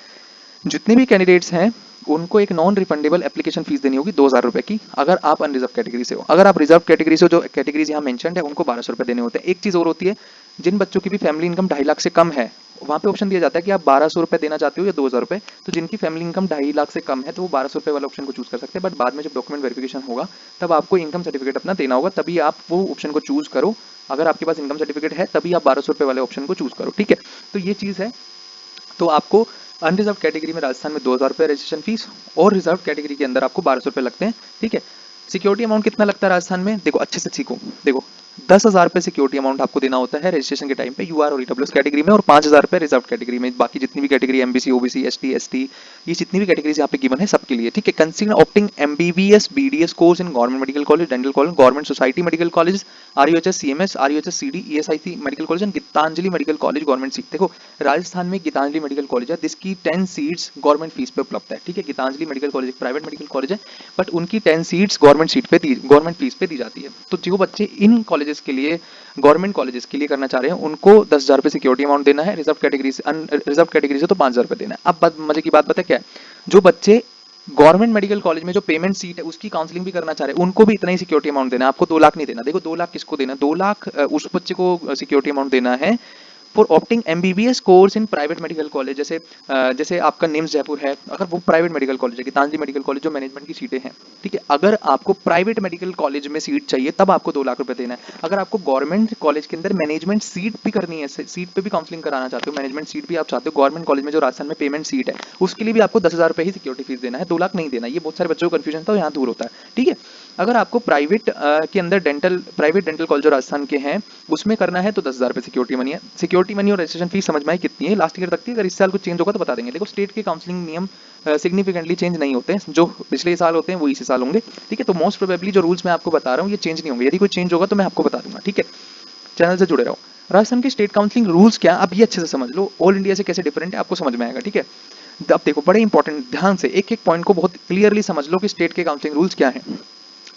जितने भी कैंडिडेट्स हैं उनको एक नॉन रिफंडेबल एप्लीकेशन फीस देनी होगी 2000 रुपए की, अगर आप अनरिजर्व कैटेगरी से हो। अगर आप रिजर्व कैटेगरी से हो, जो कैटेगरीज यहाँ मेंशन्ड है, उनको 1200 रुपए देने होते हैं। एक चीज और होती है, जिन बच्चों की भी फैमिली इनकम 2.5 लाख से कम है, वहाँ पे ऑप्शन दिया जाता है कि आप 1200 रुपए देना चाहते हो या 2000 रुपए। तो जिनकी फैमिली इनकम 2.5 लाख से कम है तो वो 1200 रुपए वाला ऑप्शन को चूज कर सकते हैं, बट बाद में जब डॉक्यूमेंट वेरिफिकेशन होगा तब आपको इनकम सर्टिफिकेट अपना देना होगा, तभी आप वो ऑप्शन को चूज करो। अगर आपके पास इनकम सर्टिफिकेट है तभी आप 1200 रुपए वाले ऑप्शन को चूज करो। ठीक है, तो ये चीज है। तो आपको अनरिजर्व कैटेगरी में राजस्थान में 2000 रुपए रजिस्ट्रेशन फीस और रिजर्व कैटेगरी के अंदर आपको 1200 रुपए लगते हैं। ठीक है, सिक्योरिटी अमाउंट कितना लगता है राजस्थान में, देखो अच्छे से सीखो। देखो 10,000 रुपए सिक्योरिटी अमाउंट आपको देना होता है रजिस्ट्रेशन के टाइम पे यूआर और ईडब्ल्यूएस कैटेगरी में, और 5,000 रुपए रिजर्व कैटेगरी में। बाकी जितनी भी category MBC, OBC, ST, ST, ये जितनी भी कैटेगरीज यहाँ पे गिवन है सबके लिए। ठीक है, consider opting MBBS BDS course in government medical college, dental college, government society medical college, RUHS CMS, RUHS CD, ESIC medical college and Geetanjali medical college government seat. देखो राजस्थान में गीतांजलि मेडिकल कॉलेज है जिसकी 10 सीट्स गवर्नमेंट फीस पे उपलब्ध है। ठीक है, Geetanjali medical college एक प्राइवेट मेडिकल कॉलेज है, बट उनकी 10 सीट्स गवर्नमेंट फीस पे दी जाती है। तो जो बच्चे इन कॉलेजेस के लिए, गवर्नमेंट कॉलेजेस के लिए करना चाह रहे हैं, उनको 10,000 रुपए सिक्योरिटी अमाउंट देना है। रिजर्व कैटेगरी से तो 5,000 रुपए देना है। अब मजे की बात पता है क्या है, जो बच्चे गवर्नमेंट मेडिकल कॉलेज में जो पेमेंट सीट है उसकी काउंसलिंग भी करना चाह रहे हैं, उनको भी इतना ही सिक्योरिटी अमाउंट देना है। आपको 2 लाख नहीं देना। देखो 2 लाख किसको देना, 2 लाख उस बच्चे को सिक्योरिटी अमाउंट देना है for opting MBBS course in private medical college, जैसे आपका निम्स जयपुर है, अगर वो प्राइवेट मेडिकल कॉलेज है, गीतांजलि मेडिकल कॉलेज जो मैनेजमेंट की सीटें हैं, ठीक है, अगर आपको प्राइवेट मेडिकल कॉलेज में सीट चाहिए तब आपको 2 लाख रुपए देना है। अगर आपको गवर्नमेंट कॉलेज के अंदर मैनेजमेंट सीट भी करनी है, सीट पे भी काउंसलिंग कराना चाहते हो, मैनेजमेंट सीट भी आप चाहते हो गवर्नमेंट कॉलेज में जो राजस्थान में पेमेंट सीट है, उसके लिए भी आपको 10,000 रुपए ही सिक्योरिटी फीस देना है, 2 लाख नहीं देना। ये बहुत सारे बच्चों को कंफ्यूजन था, यहाँ दूर होता है, ठीक है। अगर आपको प्राइवेट के अंदर प्राइवेट डेंटल कॉलेज जो राजस्थान के हैं उसमें करना है तो 10,000 रुपए सिक्योरिटी मनी है। सिक्योरिटी मनी और रजिस्ट्रेशन फीस समझ में आई कितनी है, लास्ट ईयर तक थी, अगर इस साल कुछ चेंज होगा तो बता देंगे। देखो स्टेट के काउंसलिंग नियम सिग्निफिकेंटली चेंज नहीं होते हैं, जो पिछले साल होते हैं वो इसी साल होंगे, ठीक है। तो मोस्ट प्रोबेबली जो रूल्स मैं आपको बता रहा हूँ ये चेंज नहीं होंगे, यदि कोई चेंज होगा तो मैं आपको बता दूंगा, ठीक है। चैनल से जुड़े रहो। राजस्थान के स्टेट काउंसलिंग रूल्स क्या, अब ये अच्छे से समझ लो, ऑल इंडिया से कैसे डिफरेंट है आपको समझ में आएगा, ठीक है। अब देखो बड़े इंपॉर्टेंट, ध्यान से एक एक पॉइंट को बहुत क्लियरली समझ लो कि स्टेट के काउंसलिंग रूल्स क्या है।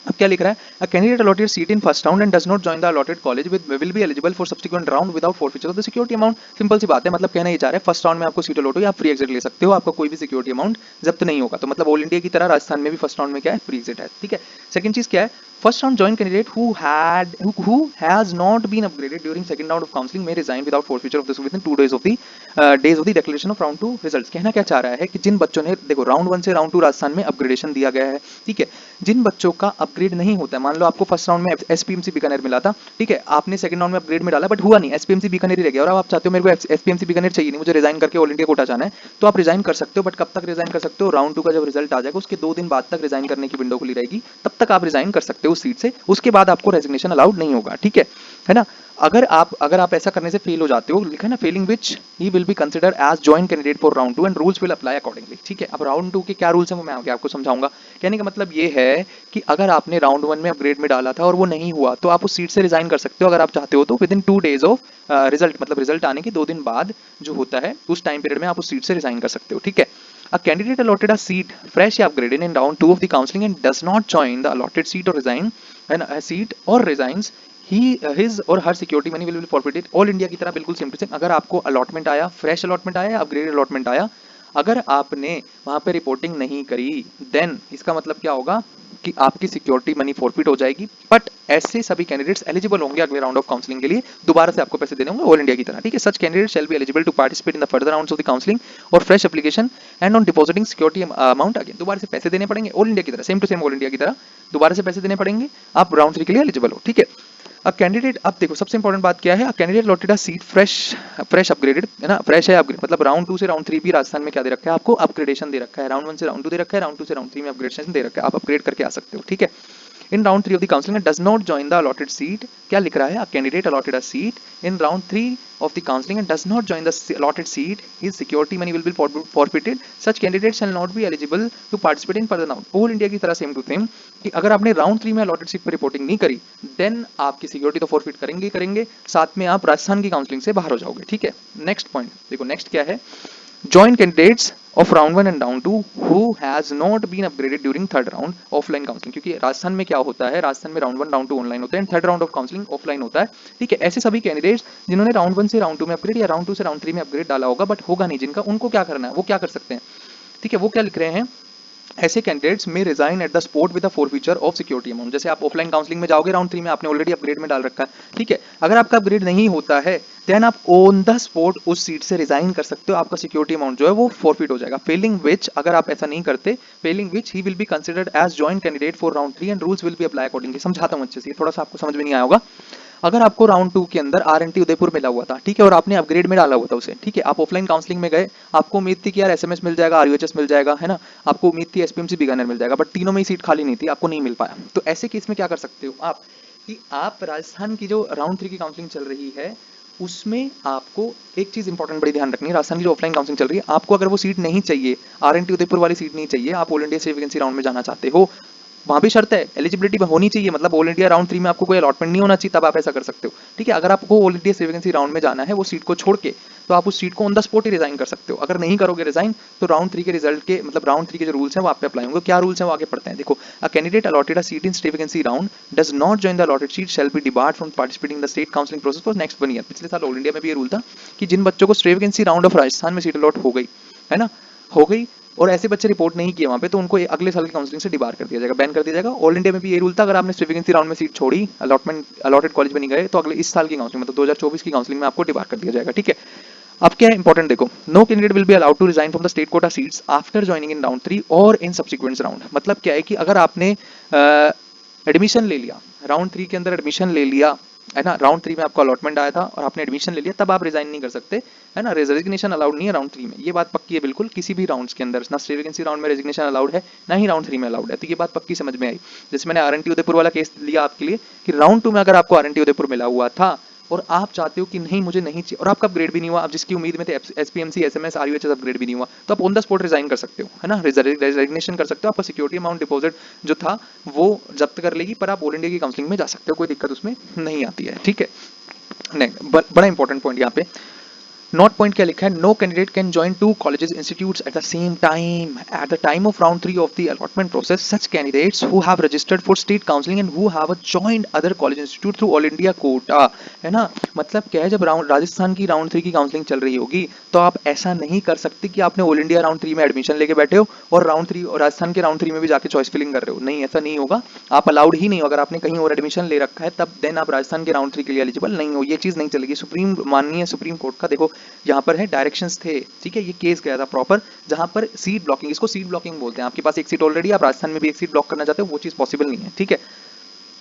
अब क्या लिख रहा है, a candidate allotted seat in first round and does not join the allotted college will be eligible for subsequent round without forfeiture of the security amount. Simple सी बात है, मतलब कहना ये चाह रहा है फर्स्ट राउंड में आपको सीट अलॉट हुई, आप फ्री एग्जिट ले सकते हो, आपका कोई भी सिक्योरिटी अमाउंट जब्त नहीं होगा। तो मतलब ऑल इंडिया की तरह राजस्थान में भी फर्स्ट राउंड में क्या है, फ्री एग्जिट है, ठीक है। सेकंड चीज क्या है, first round join candidate who has not been upgraded during second round of counseling may resign without forfeiture of this within 2 days of the declaration of round 2 results। कहना क्या चाह रहा है कि जिन बच्चों ने, देखो राउंड 1 से राउंड 2 राजस्थान में अपग्रेडेशन दिया गया है, ठीक है। जिन बच्चों का अपग्रेड नहीं होता है, मान लो आपको फर्स्ट राउंड में एसपीएमसी बीकानेर मिला था, ठीक है, आपने सेकंड राउंड में अपग्रेड में डाला बट हुआ नहीं, एसपीएमसी बीकानेर ही रह गया, और अब आप चाहते हो मेरे को एसपीएमसी बीकानेर चाहिए नहीं, मुझे रिजाइन करके ऑल इंडिया कोटा जाना है, तो आप रिजाइन कर सकते हो। बट कब तक रिजाइन कर सकते हो, राउंड 2 का जब रिजल्ट आ जाएगा उसके 2 दिन बाद तक रिजाइन करने की विंडो खुली रहेगी, तब तक आप रिजाइन कर सकते हो उस सीट से, उसके बाद आपको रेजिग्नेशन अलाउड नहीं होगा, ठीक है ना। अगर आप ऐसा करने से फेल हो जाते हो, लिखा है ना, failing which he will be consider as joined candidate for round 2 and rules will apply accordingly, ठीक है। अब राउंड 2 के क्या रूल्स हैं वो मैं आगे आपको समझाऊंगा। कहने का मतलब ये है कि अगर आपने राउंड 1 में अपग्रेड में डाला था और वो नहीं हुआ तो आप उस सीट से रिजाइन कर सकते हो, अगर आप चाहते हो तो with in 2 days of result, मतलब रिजल्ट आने के 2 दिन बाद जो होता है उस टाइम पीरियड में आप उस सीट से रिजाइन कर सकते हो, ठीक है। A candidate allotted a seat fresh या upgraded in round 2 of the counseling and does not join the allotted seat or resign and a seat or resigns his or her security money will be forfeited। All India की तरह बिल्कुल same to same, अगर आपको allotment आया, fresh allotment आया, upgraded allotment आया, अगर आपने वहां पे रिपोर्टिंग नहीं करी, देन इसका मतलब क्या होगा कि आपकी सिक्योरिटी मनी फॉरफिट हो जाएगी। बट ऐसे सभी कैंडिडेट्स एलिजिबल होंगे अगले राउंड ऑफ काउंसलिंग के लिए, दोबारा से आपको पैसे देने होंगे ऑल इंडिया की तरह, ठीक है। Such candidate shall be eligible to participate in the further rounds of the counselling और fresh application and on depositing security amount again. दोबारा से पैसे देने पड़ेंगे ऑल इंडिया की तरह, same to same all India की तरह दोबारा से पैसे देने पड़ेंगे, आप राउंड 3 के लिए एलिजिबल हो, ठीक है। अब कैंडिडेट, अब देखो सबसे इंपॉर्टेंट बात क्या है, कैंडिडेट लॉटेड अ सीट फ्रेश अपग्रेडेड, है ना, फ्रेश है अपग्रेड, मतलब राउंड 2 से राउंड 3 भी राजस्थान में क्या दे रखा है आपको, अपग्रेडेशन दे रखा है। राउंड 1 से राउंड 2 दे रखा है, राउंड 2 से राउंड 3 में अपग्रेडेशन दे रखा है, आप अपग्रेड करके आ सकते हो, ठीक है। इन round 3 of the counselling does not join the allotted seat, क्या लिख रहा है, candidate allotted a seat in round 3 of the counseling and does not join the allotted seat, his security money will be forfeited, such candidate shall not be eligible to participate in further round। All India की तरह same to same कि अगर आपने round 3 में allotted seat पर reporting नहीं करी, then आपकी सिक्योरिटी तो फॉरफिट करेंगे, साथ में आप राजस्थान की काउंसलिंग से बाहर हो जाओगे, ठीक है। नेक्स्ट पॉइंट देखो, नेक्स्ट क्या है, join candidates of round 1 and round 2 who has not been upgraded during third round offline counseling। क्योंकि राजस्थान में क्या होता है, राजस्थान में राउंड 1 राउंड 2 ऑनलाइन होता है and third round of counselling offline होता है, ठीक है। ऐसे सभी कैंडिडेट्स जिन्होंने राउंड 1 से राउंड 2 में अपग्रेड या राउंड 2 से राउंड 3 में अपग्रेड डाला होगा बट होगा नहीं जिनका, उनको क्या करना है, वो क्या कर सकते हैं, ठीक है। वो क्या लिख रहे हैं, ऐसे कैंडिडेट्स में resign at the spot with the forfeiture of security amount. जैसे आप ऑफलाइन काउंसलिंग में जाओगे राउंड 3 में, आपने ऑलरेडी अपग्रेड में डाल रखा है, ठीक है। अगर आपका अपग्रेड नहीं होता है देन आप ऑन द स्पॉट उस सीट से रिजाइन कर सकते हो, आपका सिक्योरिटी अमाउंट जो है वो फॉरफिट हो जाएगा। फेलिंग विच, अगर आप ऐसा नहीं करते, failing which he will be considered as joined candidate for round 3 and rules will be apply accordingly. समझाता हूं अच्छे से, थोड़ा सा आपको समझ में नहीं आया होगा। अगर आपको राउंड 2 के अंदर आरएनटी उदयपुर मिला हुआ था, ठीक है, और आपने अपग्रेड में डाला हुआ था उसे, ठीक है, आप ऑफलाइन काउंसलिंग में गए, आपको उम्मीद थी कि यार एसएमएस मिल जाएगा, आरयूएचएस मिल जाएगा, है ना, आपको उम्मीद थी एसपीएमसी बीकानेर मिल जाएगा, बट तीनों में ही सीट खाली नहीं थी, आपको नहीं मिल पाया। तो ऐसे केस में क्या कर सकते हो आप, कि आप राजस्थान की जो राउंड 3 की काउंसलिंग चल रही है उसमें आपको एक चीज इंपॉर्टेंट बड़ी ध्यान रखनी है, राजस्थान की जो ऑफलाइन काउंसलिंग चल रही है, आपको अगर वो सीट नहीं चाहिए, आरएनटी उदयपुर वाली सीट नहीं चाहिए, आप ऑल इंडिया से वैकेंसी राउंड में जाना चाहते हो, वहां भी शर्त है, एलिजिबिलिटी होनी चाहिए, मतलब ऑल इंडिया राउंड 3 में आपको कोई अलॉटमेंट नहीं होना चाहिए, तब आप ऐसा कर सकते हो, ठीक है। अगर आपको ऑल इंडिया से वैकेंसी राउंड में जाना है वो सीट को छोड़ के, तो आप उस सीट को on the spot he resign कर सकते हो। अगर नहीं करोगे रिजाइन तो राउंड 3 के रिजल्ट के, मतलब राउंड 3 के जो रूल्स हैं वो आप पे अप्लाई होंगे। क्या रूल्स हैं वो आगे पढ़ते हैं, देखो, अ candidate allotted a seat in state vacancy round does not join the allotted seat shall be debarred from participating the state counselling process for next 1 year. पिछले साल ऑल इंडिया में भी ये रूल था कि जिन बच्चों को state vacancy round of Rajasthan में सीट अलॉट हो गई, है ना, हो गई, और ऐसे बच्चे रिपोर्ट नहीं किए वहाँ पे तो उनको अगले साल की काउंसलिंग से डिबार कर दिया जाएगा, बैन कर दिया जाएगा। ऑल इंडिया में भी ये रूल था, अगर आपने वैकेंसी राउंड में सीट छोड़ी, अलॉटेड कॉलेज में नहीं गए, तो अगले इस साल की काउंसलिंग मतलब 2024 की काउंसलिंग में आपको डिबार कर दिया जाएगा, ठीक है। अब क्या है इंपॉर्टेंट देखो, no candidate will be allowed to resign from the state quota seats after joining in round 3 और इन सब्सिक्वेंट राउंड। मतलब क्या है कि अगर आपने एडमिशन ले लिया, राउंड 3 के अंदर एडमिशन ले लिया है ना, राउंड 3 में आपको अलॉटमेंट आया था और आपने एडमिशन ले लिया, तब आप रिजाइन नहीं कर सकते, है ना। रेजिग्नेशन अलाउड नहीं है राउंड 3 में, ये बात पक्की है बिल्कुल, किसी भी राउंड्स के अंदर ना स्टेट वैकेंसी राउंड में रेजिग्नेशन अलाउड है, ना ही राउंड 3 में अलाउड है, तो ये बात पक्की समझ में आई। जैसे मैंने आरएनटी उदयपुर वाला केस लिया आपके लिए कि राउंड 2 में अगर आपको आरएनटी उदयपुर मिला हुआ था और आप चाहते हो कि नहीं मुझे नहीं चाहिए और आपका अपग्रेड भी नहीं हुआ, आप जिसकी उम्मीद में थे एसपीएमसी एसएमएस आरयूएचएस अपग्रेड भी नहीं हुआ, तो आप ऑन द स्पॉट रिजाइन कर सकते हो, है ना, रेजिग्नेशन कर सकते हो। आपका सिक्योरिटी अमाउंट डिपॉजिट जो था वो जब्त कर लेगी, पर आप ऑल इंडिया की काउंसलिंग में जा सकते हो, कोई दिक्कत उसमें नहीं आती है, ठीक है। बड़ा इंपॉर्टेंट पॉइंट यहाँ पे नोट पॉइंट क्या लिखा है, no candidate can join two colleges institutes at the same time at the time of round 3 of the allotment process. Such candidates who have registered for state counselling and who have joined other college institute through all India quota, है ना। मतलब क्या है, जब राजस्थान की round 3 की counselling चल रही होगी तो आप ऐसा नहीं कर सकते कि आपने ऑल इंडिया राउंड 3 में एडमिशन लेके बैठे हो और राउंड 3 और राजस्थान के राउंड 3 में भी जाके चॉइस फिलिंग कर रहे हो, नहीं, ऐसा नहीं होगा, आप अलाउड ही नहीं हो। अगर आपने कहीं और एडमिशन ले रखा है तब देन आप राजस्थान के राउंड 3 के लिए एलिजिबल नहीं हो, ये चीज नहीं चलेगी। माननीय सुप्रीम कोर्ट का देखो यहाँ पर है डायरेक्शंस थे, ठीक है, ये केस गया था प्रॉपर, जहां पर सीट ब्लॉकिंग, इसको सीट ब्लॉकिंग बोलते हैं, आपके पास एक सीट ऑलरेडी, आप राजस्थान में भी एक सीट ब्लॉक करना चाहते हो, वो चीज पॉसिबल नहीं है, ठीक है।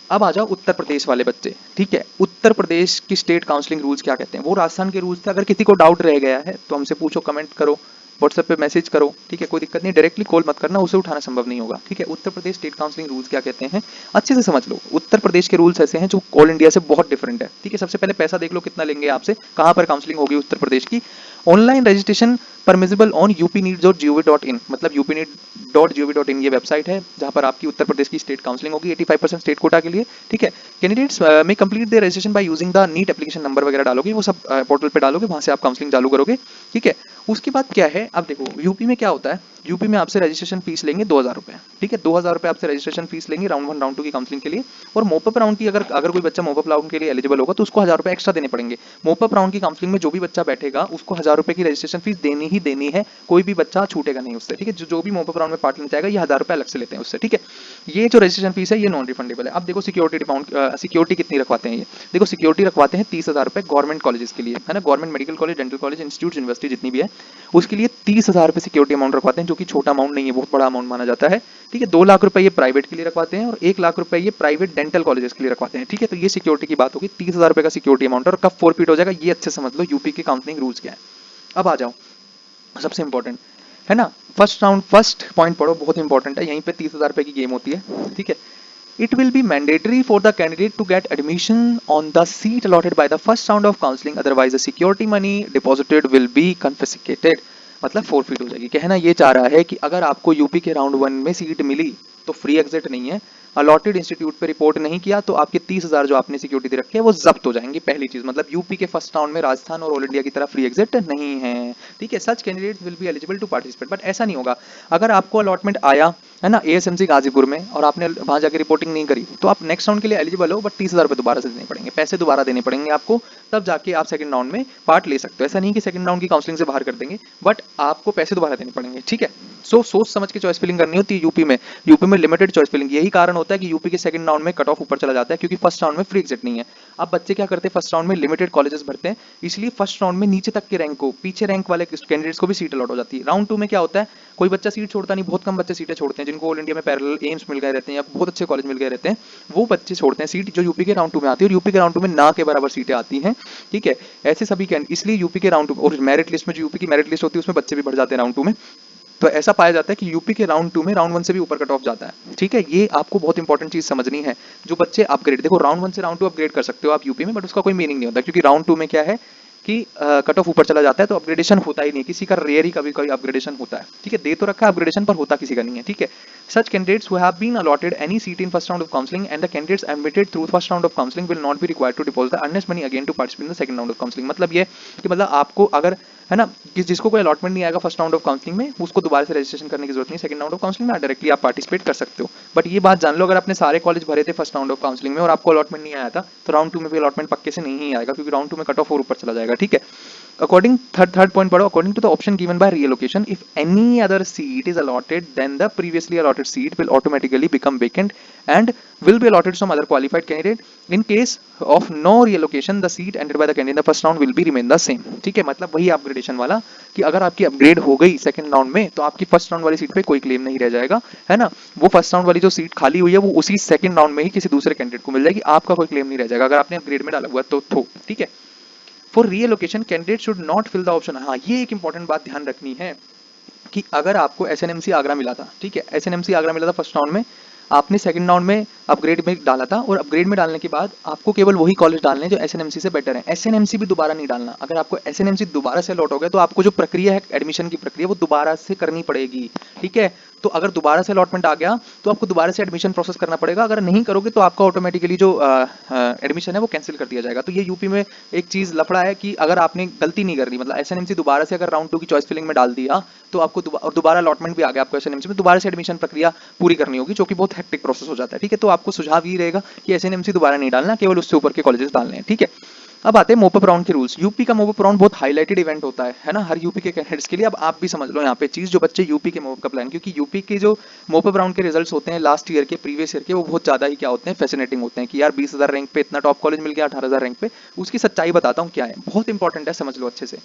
अब आ जाओ उत्तर प्रदेश वाले बच्चे, ठीक है, उत्तर प्रदेश की स्टेट काउंसलिंग रूल्स क्या कहते हैं, वो राजस्थान के रूल्स थे। अगर किसी को डाउट रह गया है तो हमसे पूछो, कमेंट करो, व्हाट्सएप पे मैसेज करो, ठीक है, कोई दिक्कत नहीं, डायरेक्टली कॉल मत करना, उसे उठाना संभव नहीं होगा, ठीक है। Uttar Pradesh state counselling rules क्या कहते हैं अच्छे से समझ लो। उत्तर प्रदेश के रूल्स ऐसे हैं जो ऑल इंडिया से बहुत डिफरेंट है, ठीक है। सबसे पहले पैसा देख लो कितना लेंगे आपसे, कहां पर काउंसलिंग होगी उत्तर प्रदेश की। Online registration permissible on upneet.gov.in, मतलब upneet.gov.in ये वेबसाइट है जहां पर आपकी उत्तर प्रदेश की स्टेट काउंसलिंग होगी 85% स्टेट कोटा के लिए, ठीक है। Candidates may complete their registration by using the NEET application number वगैरह डालोगे, वो सब पोर्टल पे डालोगे, वहां से आप काउंसलिंग चालू करोगे, ठीक है। उसके बाद क्या है, अब देखो यूपी में क्या होता है, यूपी में आपसे रजिस्ट्रेशन फीस लेंगे 2000 रुपए, ठीक है, 2000 रुपए आपसे रजिस्ट्रेशन फीस लेंगे राउंड 1 राउंड 2 की काउंसलिंग के लिए। और मोपअप राउंड की अगर कोई बच्चा मोपअप राउंड के लिए एलिजिबल होगा तो उसको 1000 रुपए एक्स्ट्रा देने पड़ेंगे। मोपअप राउंड की काउंसलिंग में जो भी बच्चा बैठेगा उसको 1000 रुपए की रजिस्ट्रेशन फीस देनी ही देनी है, कोई भी बच्चा छूटेगा नहीं उससे, ठीक है। जो भी मोपअप राउंड में पार्ट लेना चाहेगा ये 1000 रुपए अलग से लेते हैं उससे, ठीक है। ये जो रजिस्ट्रेशन फीस है ये नॉन रिफंडेबल है। अब देखो सिक्योरिटी कितनी रखवाते हैं ये, देखो सिक्योरिटी रखवाते हैं 30,000 रुपए गवर्नमेंट कॉलेजेस के लिए, है ना, government medical college, dental college, institute, university जितनी भी है उसके लिए 30,000 रुपए सिक्योरिटी अमाउंट रखवाते हैं, जो कि छोटा अमाउंट नहीं है, बहुत बड़ा अमाउंट माना जाता है, ठीक है। 2 लाख रुपए ये प्राइवेट के लिए रखवाते हैं और 1 लाख रुपए ये प्राइवेट डेंटल कॉलेजेस के लिए रखवाते हैं, ठीक है। तो ये सिक्योरिटी की बात होगी, 30,000 रुपए का सिक्योरिटी अमाउंट और कब फोरफिट हो जाएगा ये अच्छे समझ लो, यूपी के काउंसलिंग रूल्स क्या है। अब आ जाओ सबसे इंपॉर्टेंट, है ना, फर्स्ट पॉइंट पढ़ो, बहुत इंपॉर्टेंट है, यहीं पे 30,000 रुपए की गेम होती है, ठीक है। It will be mandatory for the candidate to get admission on the seat allotted by the first round of counseling, otherwise the security money deposited will be confiscated, मतलब फोरफिट हो जाएगी। कहना ये चाह रहा है कि अगर आपको यूपी के राउंड 1 में सीट मिली तो फ्री एग्जिट नहीं है, अलॉटेड इंस्टीट्यूट पे रिपोर्ट नहीं किया तो आपके 30,000 जो आपने सिक्योरिटी दे रखी है वो जब्त हो जाएंगी, पहली चीज। मतलब यूपी के फर्स्ट राउंड में राजस्थान और ऑल इंडिया की तरह फ्री एग्जिट नहीं है, ठीक है। Such candidates will be eligible to participate, but ऐसा नहीं होगा। अगर आपको अलॉटमेंट आया, है ना, एएसएमसी गाजीपुर में और आपने वहां जाके रिपोर्टिंग नहीं करी तो आप नेक्स्ट राउंड के लिए एलिजिबल हो, बट 30,000 रुपए दोबारा से देने पड़ेंगे, पैसे दोबारा देने पड़ेंगे आपको, तब जाके आप सेकंड राउंड में पार्ट ले सकते हो। ऐसा नहीं कि सेकंड राउंड की काउंसलिंग से बाहर कर देंगे, बट आपको पैसे दोबारा देने पड़ेंगे, ठीक है। सोच समझ के चॉइस फिलिंग करनी होती है यूपी में लिमिटेड चॉइस फिलिंग, यही कारण होता है कि यूपी के सेकंड राउंड में कट ऑफ ऊपर चला जाता है, क्योंकि फर्स्ट राउंड में फ्री एग्जिट नहीं है। अब बच्चे क्या करते हैं, फर्स्ट राउंड में लिमिटेड कॉलेजेस भरते हैं, इसलिए फर्स्ट राउंड में नीचे तक के रैंक को, पीछे रैंक वाले कैंडिडेट्स को भी सीट अलॉट हो जाती है। राउंड 2 में क्या होता है, कोई बच्चा सीट छोड़ता नहीं, बहुत कम बच्चे सीटें छोड़ते हैं, जिनको ऑल इंडिया में पैरेलल एम्स मिल गए रहते हैं या बहुत अच्छे कॉलेज मिल गए रहते हैं, वो बच्चे छोड़ते हैं सीट जो यूपी के राउंड 2 में आती है, और यूपी के राउंड 2 में ना के बराबर सीटें आती हैं, ठीक है। ऐसे सभी इसलिए यूपी के राउंड 2 और मेरिट लिस्ट में जो यूपी की मेरिट लिस्ट होती है उसमें बच्चे भी बढ़ जाते हैं राउंड 2 में। तो ऐसा पाया जाता है कि यूपी के राउंड 2 में राउंड 1 से भी ऊपर कट ऑफ जाता है, ठीक है। ये आपको बहुत इंपॉर्टेंट चीज समझनी है। जो बच्चे अपग्रेड, देखो राउंड 1 से राउंड 2 अपग्रेड कर सकते हो आप यूपी में, बट उसका कोई मीनिंग नहीं होता, क्योंकि राउंड 2 में क्या है कि कट ऑफ ऊपर चला जाता है तो अपग्रेडेशन होता ही नहीं, किसी का रेयर ही कभी कभी अपग्रेडेशन होता है, ठीक है। दे तो रखा है अपग्रेडेशन पर होता किसी का नहीं है, ठीक है। Such candidates who have been allotted any seat in first round of counseling and the candidates admitted through first round of counseling will not be required to deposit the earnest money again to participate in the second round of counseling। मतलब ये कि मतलब आपको अगर, है ना, जिसको कोई अलॉटमेंट नहीं आएगा फर्स्ट राउंड ऑफ काउंसलिंग में, उसको दोबारा से रजिस्ट्रेशन करने की जरूरत नहीं, सेकंड राउंड ऑफ काउंसलिंग में डायरेक्टली आप पार्टिसिपेट कर सकते हो। बट ये बात जान लो, अगर आपने सारे कॉलेज भरे थे फर्स्ट राउंड ऑफ काउंसलिंग में और आपको अलॉटमेंट नहीं आया था तो राउंड 2 में भी अलॉटमेंट पक्के से नहीं आएगा, क्योंकि राउंड 2 में कट ऑफ और ऊपर चला जाएगा, ठीक है। अकॉर्डिंग थर्ड पॉइंट पढ़ो, according to the option given by reallocation, if any other seat is allotted then the previously allotted seat will automatically become vacant and will be allotted some other qualified candidate. In case of no relocation, the seat entered by the candidate in the first round will be remain the same. ठीक है, मतलब वही upgradation वाला कि अगर आपकी upgrade हो गई सेकंड राउंड में तो आपकी फर्स्ट राउंड वाली सीट पे कोई क्लेम नहीं रह जाएगा, है ना। वो फर्स्ट राउंड वाली जो सीट खाली हुई है वो उसी सेकंड राउंड में ही किसी दूसरे कैंडिडेट को मिल जाएगी, आपका कोई क्लेम नहीं रह जाएगा अगर आपने अपग्रेड में डाला हुआ तो ठीक है। For reallocation candidate should not fill the option. हाँ, ये एक इंपॉर्टेंट बात ध्यान रखनी है कि अगर आपको एसएनएमसी आगरा मिला था, ठीक है, एसएनएमसी आगरा मिला था फर्स्ट राउंड में, आपने सेकंड राउंड में अपग्रेड में डाला था और अपग्रेड में डालने के बाद आपको केवल वही कॉलेज डालने हैं जो एसएनएमसी से बेटर है। एसएनएमसी भी दोबारा नहीं डालना। अगर आपको एसएनएमसी दोबारा से अलॉट हो गया तो आपको जो प्रक्रिया है एडमिशन की प्रक्रिया वो दोबारा से करनी पड़ेगी, ठीक है। तो अगर दोबारा से अलॉटमेंट आ गया तो आपको दोबारा से एडमिशन प्रोसेस करना पड़ेगा। अगर नहीं करोगे तो आपका ऑटोमेटिकली जो एडमिशन है वो कैंसिल कर दिया जाएगा। तो ये यूपी में एक चीज लफड़ा है कि अगर आपने गलती नहीं करनी, मतलब एसएनएमसी दोबारा से अगर राउंड 2 की चॉइस फिलिंग में डाल दिया तो आपको दोबारा अलॉटमेंट भी आ गया, आपको एसएनएमसी में दोबारा से एडमिशन प्रक्रिया पूरी करनी होगी, जो कि बहुत हेक्टिक प्रोसेस हो जाता है, ठीक है। तो आपको सुझाव ये रहेगा कि एसएनएमसी दोबारा नहीं डालना, केवल उससे ऊपर के कॉलेजेस डालने हैं, ठीक है। अब आते हैं मोपअप राउंड के रूल्स। यूपी का मोपअप राउंड बहुत हाईलाइटेड इवेंट होता है ना, हर यूपी के कैंडिडेट्स के लिए। अब आप भी समझ लो यहाँ पे चीज, जो बच्चे यूपी के मोपअप का प्लान, क्योंकि यूपी के जो मोपअप राउंड के रिजल्ट्स होते हैं लास्ट ईयर के, प्रीवियस ईयर के, वो बहुत ज्यादा ही क्या होते हैं, फैसिनेटिंग होते हैं कि यार 20,000 रैंक पे इतना टॉप कॉलेज मिल गया, 18,000 रैंक पे। उसकी सच्चाई बताता हूँ क्या है, बहुत इंपॉर्टेंट है, समझ लो अच्छे से।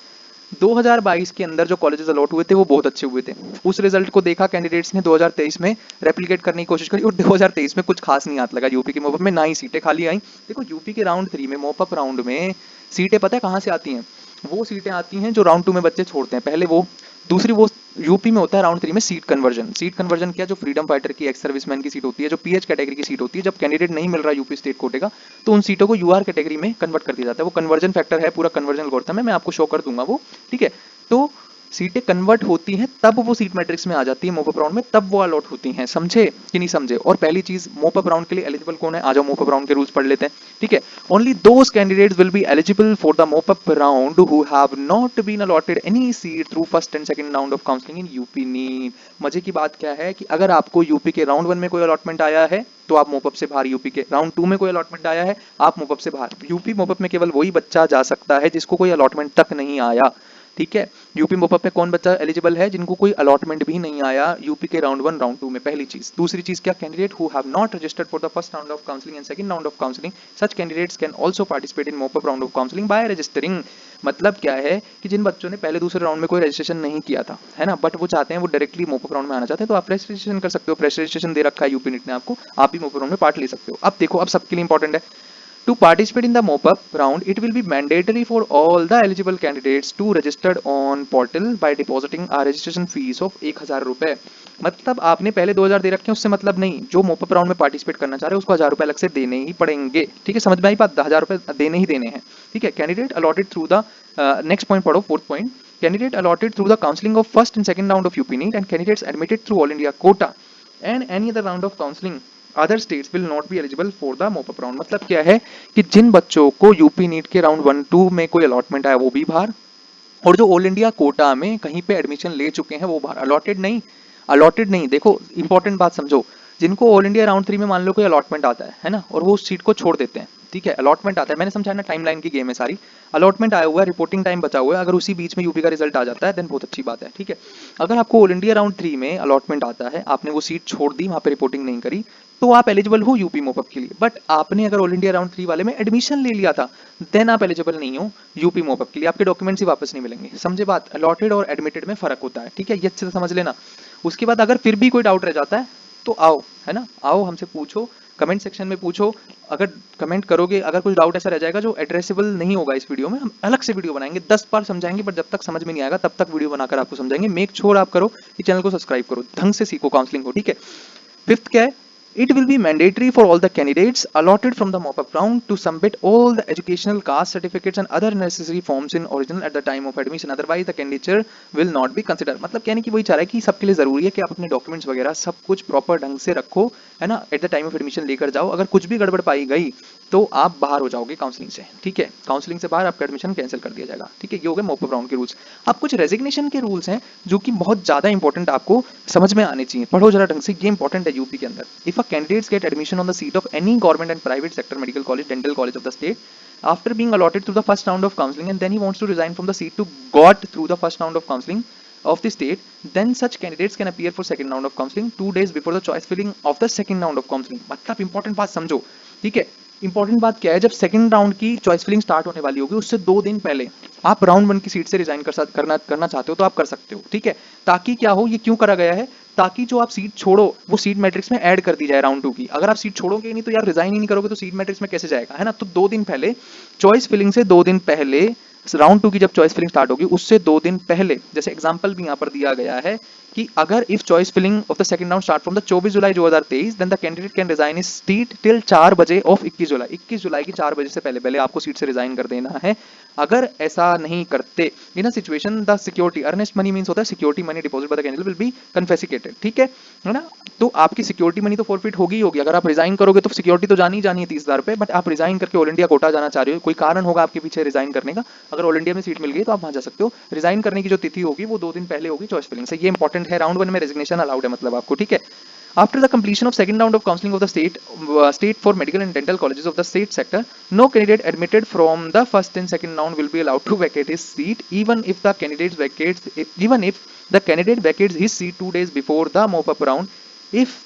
2022 के अंदर जो कॉलेजेस अलॉट हुए थे वो बहुत अच्छे हुए थे। उस रिजल्ट को देखा कैंडिडेट्स ने, 2023 में रेप्लिकेट करने की कोशिश करी और 2023 में कुछ खास नहीं हाथ लगा यूपी के मोपअप में, ना ही सीटें खाली आई। देखो यूपी के राउंड 3 में, मोपअप राउंड में सीटें पता है कहाँ से आती हैं? वो सीटें आती हैं जो राउंड 2 में बच्चे छोड़ते हैं, पहले वो, दूसरी वो यूपी में होता है राउंड 3 में सीट कन्वर्जन। सीट कन्वर्जन क्या, जो फ्रीडम फाइटर की, एक्स सर्विसमैन की सीट होती है, जो पीएच कैटेगरी की सीट होती है, जब कैंडिडेट नहीं मिल रहा यूपी स्टेट कोटे का तो उन सीटों को यूआर कैटेगरी में कन्वर्ट कर दिया जाता है। वो कन्वर्जन फैक्टर है, पूरा कन्वर्जन एल्गोरिथम है, मैं आपको शो कर दूंगा वो, ठीक है। तो सीटें कन्वर्ट होती हैं तब वो सीट मैट्रिक्स में आ जाती है मोपअप राउंड में, तब वो अलॉट होती हैं, समझे कि नहीं समझे। और पहली चीज, मोपअप राउंड के लिए एलिजिबल कौन है, आ जाओ मोपअप राउंड के रूल्स पढ़ लेते हैं, ठीक है। Only those candidates will be eligible for the mop up round who have not been allotted any seat through first and second round of counselling in UP NEET. मजे की बात क्या है कि अगर आपको यूपी के राउंड 1 में कोई अलॉटमेंट आया है तो आप मोपअप से बाहर, यूपी के राउंड 2 में कोई अलॉटमेंट आया है आप मोपअप से बाहर। यूपी मोपअप में केवल वही बच्चा जा सकता है जिसको कोई अलॉटमेंट तक नहीं आया, ठीक है। यूपी मोपअप में कौन बच्चा एलिजिबल है, जिनको कोई अलॉटमेंट भी नहीं आया यूपी के राउंड 1 राउंड 2 में, पहली चीज। दूसरी चीज क्या, candidate who have not registered for the first round of counselling and second round of counselling, such candidates can also participate in mop up round of counselling by registering. मतलब क्या है कि जिन बच्चों ने पहले दूसरे राउंड में कोई रजिस्ट्रेशन नहीं किया था, है ना, बट वो चाहते हैं, वो डायरेक्टली मोपअप राउंड में आना चाहते हैं, तो आप प्रेस रजिस्ट्रेशन कर सकते हो। प्रेस रजिस्ट्रेशन दे रखा है यूपी नीट ने आपको, आप भी मोपअप राउंड में पार्ट ले सकते हो। अब देखो, अब सबके लिए इंपॉर्टेंट है, to participate in the mop-up round, it will be mandatory for all the eligible candidates to register on portal by depositing a registration fees of 1,000 रुपए। मतलब आपने पहले 2,000 दे रखे हैं, उससे मतलब नहीं, जो मोपअप राउंड में पार्टिसिपेट करना चाह रहे हैं उसको 1,000 रुपए अलग से देने ही पड़ेंगे, ठीक है। समझ में आई बात, 1,000 रुपए देने ही देने हैं, ठीक है। Candidate allotted through the, next point पढ़ो, fourth point, candidate allotted through the counselling of first and second round of UP NEET and candidates admitted through all India quota and any other round of counselling other states will not be eligible for the mop up round. मतलब क्या है कि जिन बच्चों को UP NEET के round 1-2 में कोई allotment आया वो भी बाहर, और जो ऑल इंडिया कोटा में कहीं पे एडमिशन ले चुके हैं वो बाहर। अलॉटेड नहीं, अलॉटेड नहीं, देखो इंपॉर्टेंट बात समझो, जिनको ऑल इंडिया राउंड 3 में मान लो कोई अलॉटमेंट आता है ना, और वो उस सीट को छोड़ देते हैं, ठीक है। अलॉटमेंट आता है, मैंने समझाया ना, टाइमलाइन की गेम है सारी। अलॉटमेंट आया हुआ है, रिपोर्टिंग टाइम बचा हुआ है, अगर उसी बीच में यूपी का रिजल्ट आ जाता है देन बहुत अच्छी बात है, ठीक है। अगर आपको ऑल इंडिया राउंड 3 में अलॉटमेंट आता है, आपने वो सीट छोड़ दी, वहां पे रिपोर्टिंग नहीं करी, तो आप एलिजिबल हो यूपी मोपअप के लिए। बट आपने अगर ऑल इंडिया राउंड 3 वाले में एडमिशन ले लिया था देन आप एलिजिबल नहीं हो यूपी मोपअप के लिए, आपके डॉक्यूमेंट्स ही वापस नहीं मिलेंगे, समझे बात। अलॉटेड और एडमिटेड में फर्क होता है, ठीक है, ये अच्छे से समझ लेना। उसके बाद अगर फिर भी कोई डाउट रह जाता है तो आओ, है ना, आओ हमसे पूछो, कमेंट सेक्शन में पूछो। अगर कमेंट करोगे, अगर कुछ डाउट ऐसा रह जाएगा जो एड्रेसेबल नहीं होगा इस वीडियो में, हम अलग से वीडियो बनाएंगे, 10 बार समझाएंगे, बट जब तक समझ में नहीं आएगा तब तक वीडियो बनाकर आपको समझाएंगे। मेक श्योर आप करो कि चैनल को सब्सक्राइब करो, ढंग से सीखो काउंसलिंग को, ठीक है। फिफ्थ क्या है, it will be mandatory for all the candidates allotted from the mop-up round to submit all the educational, caste certificates and other necessary forms in original at the time of admission, otherwise the candidature will not be considered। मतलब कहने की वही चाह रहा है कि सबके लिए जरूरी है कि आप अपने डॉक्यूमेंट्स वगैरह सब कुछ प्रॉपर ढंग से रखो, है ना, eight the time of admission लेकर जाओ। अगर कुछ भी गड़बड़ पाई गई तो आप बाहर हो जाओगे काउंसलिंग से, ठीक है, काउंसलिंग से बाहर आपका एडमिशन कैंसिल कर दिया जाएगा, ठीक है। ये हो गए मॉपअप राउंड के रूल्स। अब कुछ रेजिग्नेशन के रूल्स हैं जो कि बहुत ज्यादा इंपॉर्टेंट, आपको समझ में आने चाहिए, पढ़ो जरा ढंग से, ये इंपॉर्टेंट है यूपी के अंदर। If a candidates get admission on the seat of any government and private sector medical college, dental college of the state after being allotted through the first round of counseling, and then he wants to resign from the seat to got through the first round of counseling of the state, then such candidates can appear for second round of counseling 2 days before the choice filling of the second round of counseling. मतलब important बात समझो, ठीक है। Important बात क्या है, जब second round की चॉइस फिलिंग स्टार्ट होने वाली होगी उससे 2 दिन पहले आप राउंड 1 की सीट से रिजाइन करना चाहते हो तो आप कर सकते हो, ठीक है। ताकि क्या हो, ये क्यों करा गया है, ताकि जो आप सीट छोड़ो वो सीट मैट्रिक्स में ऐड कर दी जाए राउंड 2 की। अगर आप सीट छोड़ोगे ही नहीं तो यार रिजाइन ही नहीं करोगे तो सीट मैट्रिक्स में कैसे जाएगा, है ना। तो 2 दिन पहले चॉइस फिलिंग से 2 दिन पहले राउंड 2 की जब चॉइस फिलिंग स्टार्ट होगी उससे 2 दिन पहले, जैसे एग्जांपल भी यहाँ पर दिया गया है कि अगर if choice filling of the second round start from the 24 July 2023 then the candidate can resign his seat till 4 बजे ऑफ 21 जुलाई। 21 जुलाई की 4 बजे से पहले पहले आपको सीट से रिजाइन कर देना है। अगर ऐसा नहीं करते, in a situation the security earnest money means होता है security money deposit by the candidate will be confiscated, ठीक है ना। तो आपकी सिक्योरिटी मनी तो फॉरफिट होगी ही होगी। अगर आप रिजाइन करोगे तो सिक्योरिटी तो जानी ही जानी है 30,000 रुपए, बट आप रिजाइन करके ऑल इंडिया कोटा जाना चाह रहे हो, कोई कारण होगा आपके पीछे रिजाइन करने का, अगर ऑल इंडिया में सीट मिल गई तो आप वहां जा सकते हो। रिजाइन करने की जो तिथि होगी वो 2 दिन पहले होगी चॉइस फिलिंग से। ये इंपॉर्टेंट है, राउंड 1 में रेजिग्नेशन अलाउड है मतलब आपको, ठीक है। After the completion of second round of counseling of the state for medical and dental colleges of the state sector, no candidate admitted from the first and second round will be allowed to vacate his seat, even if the candidate vacates his seat 2 days before the mop-up round. If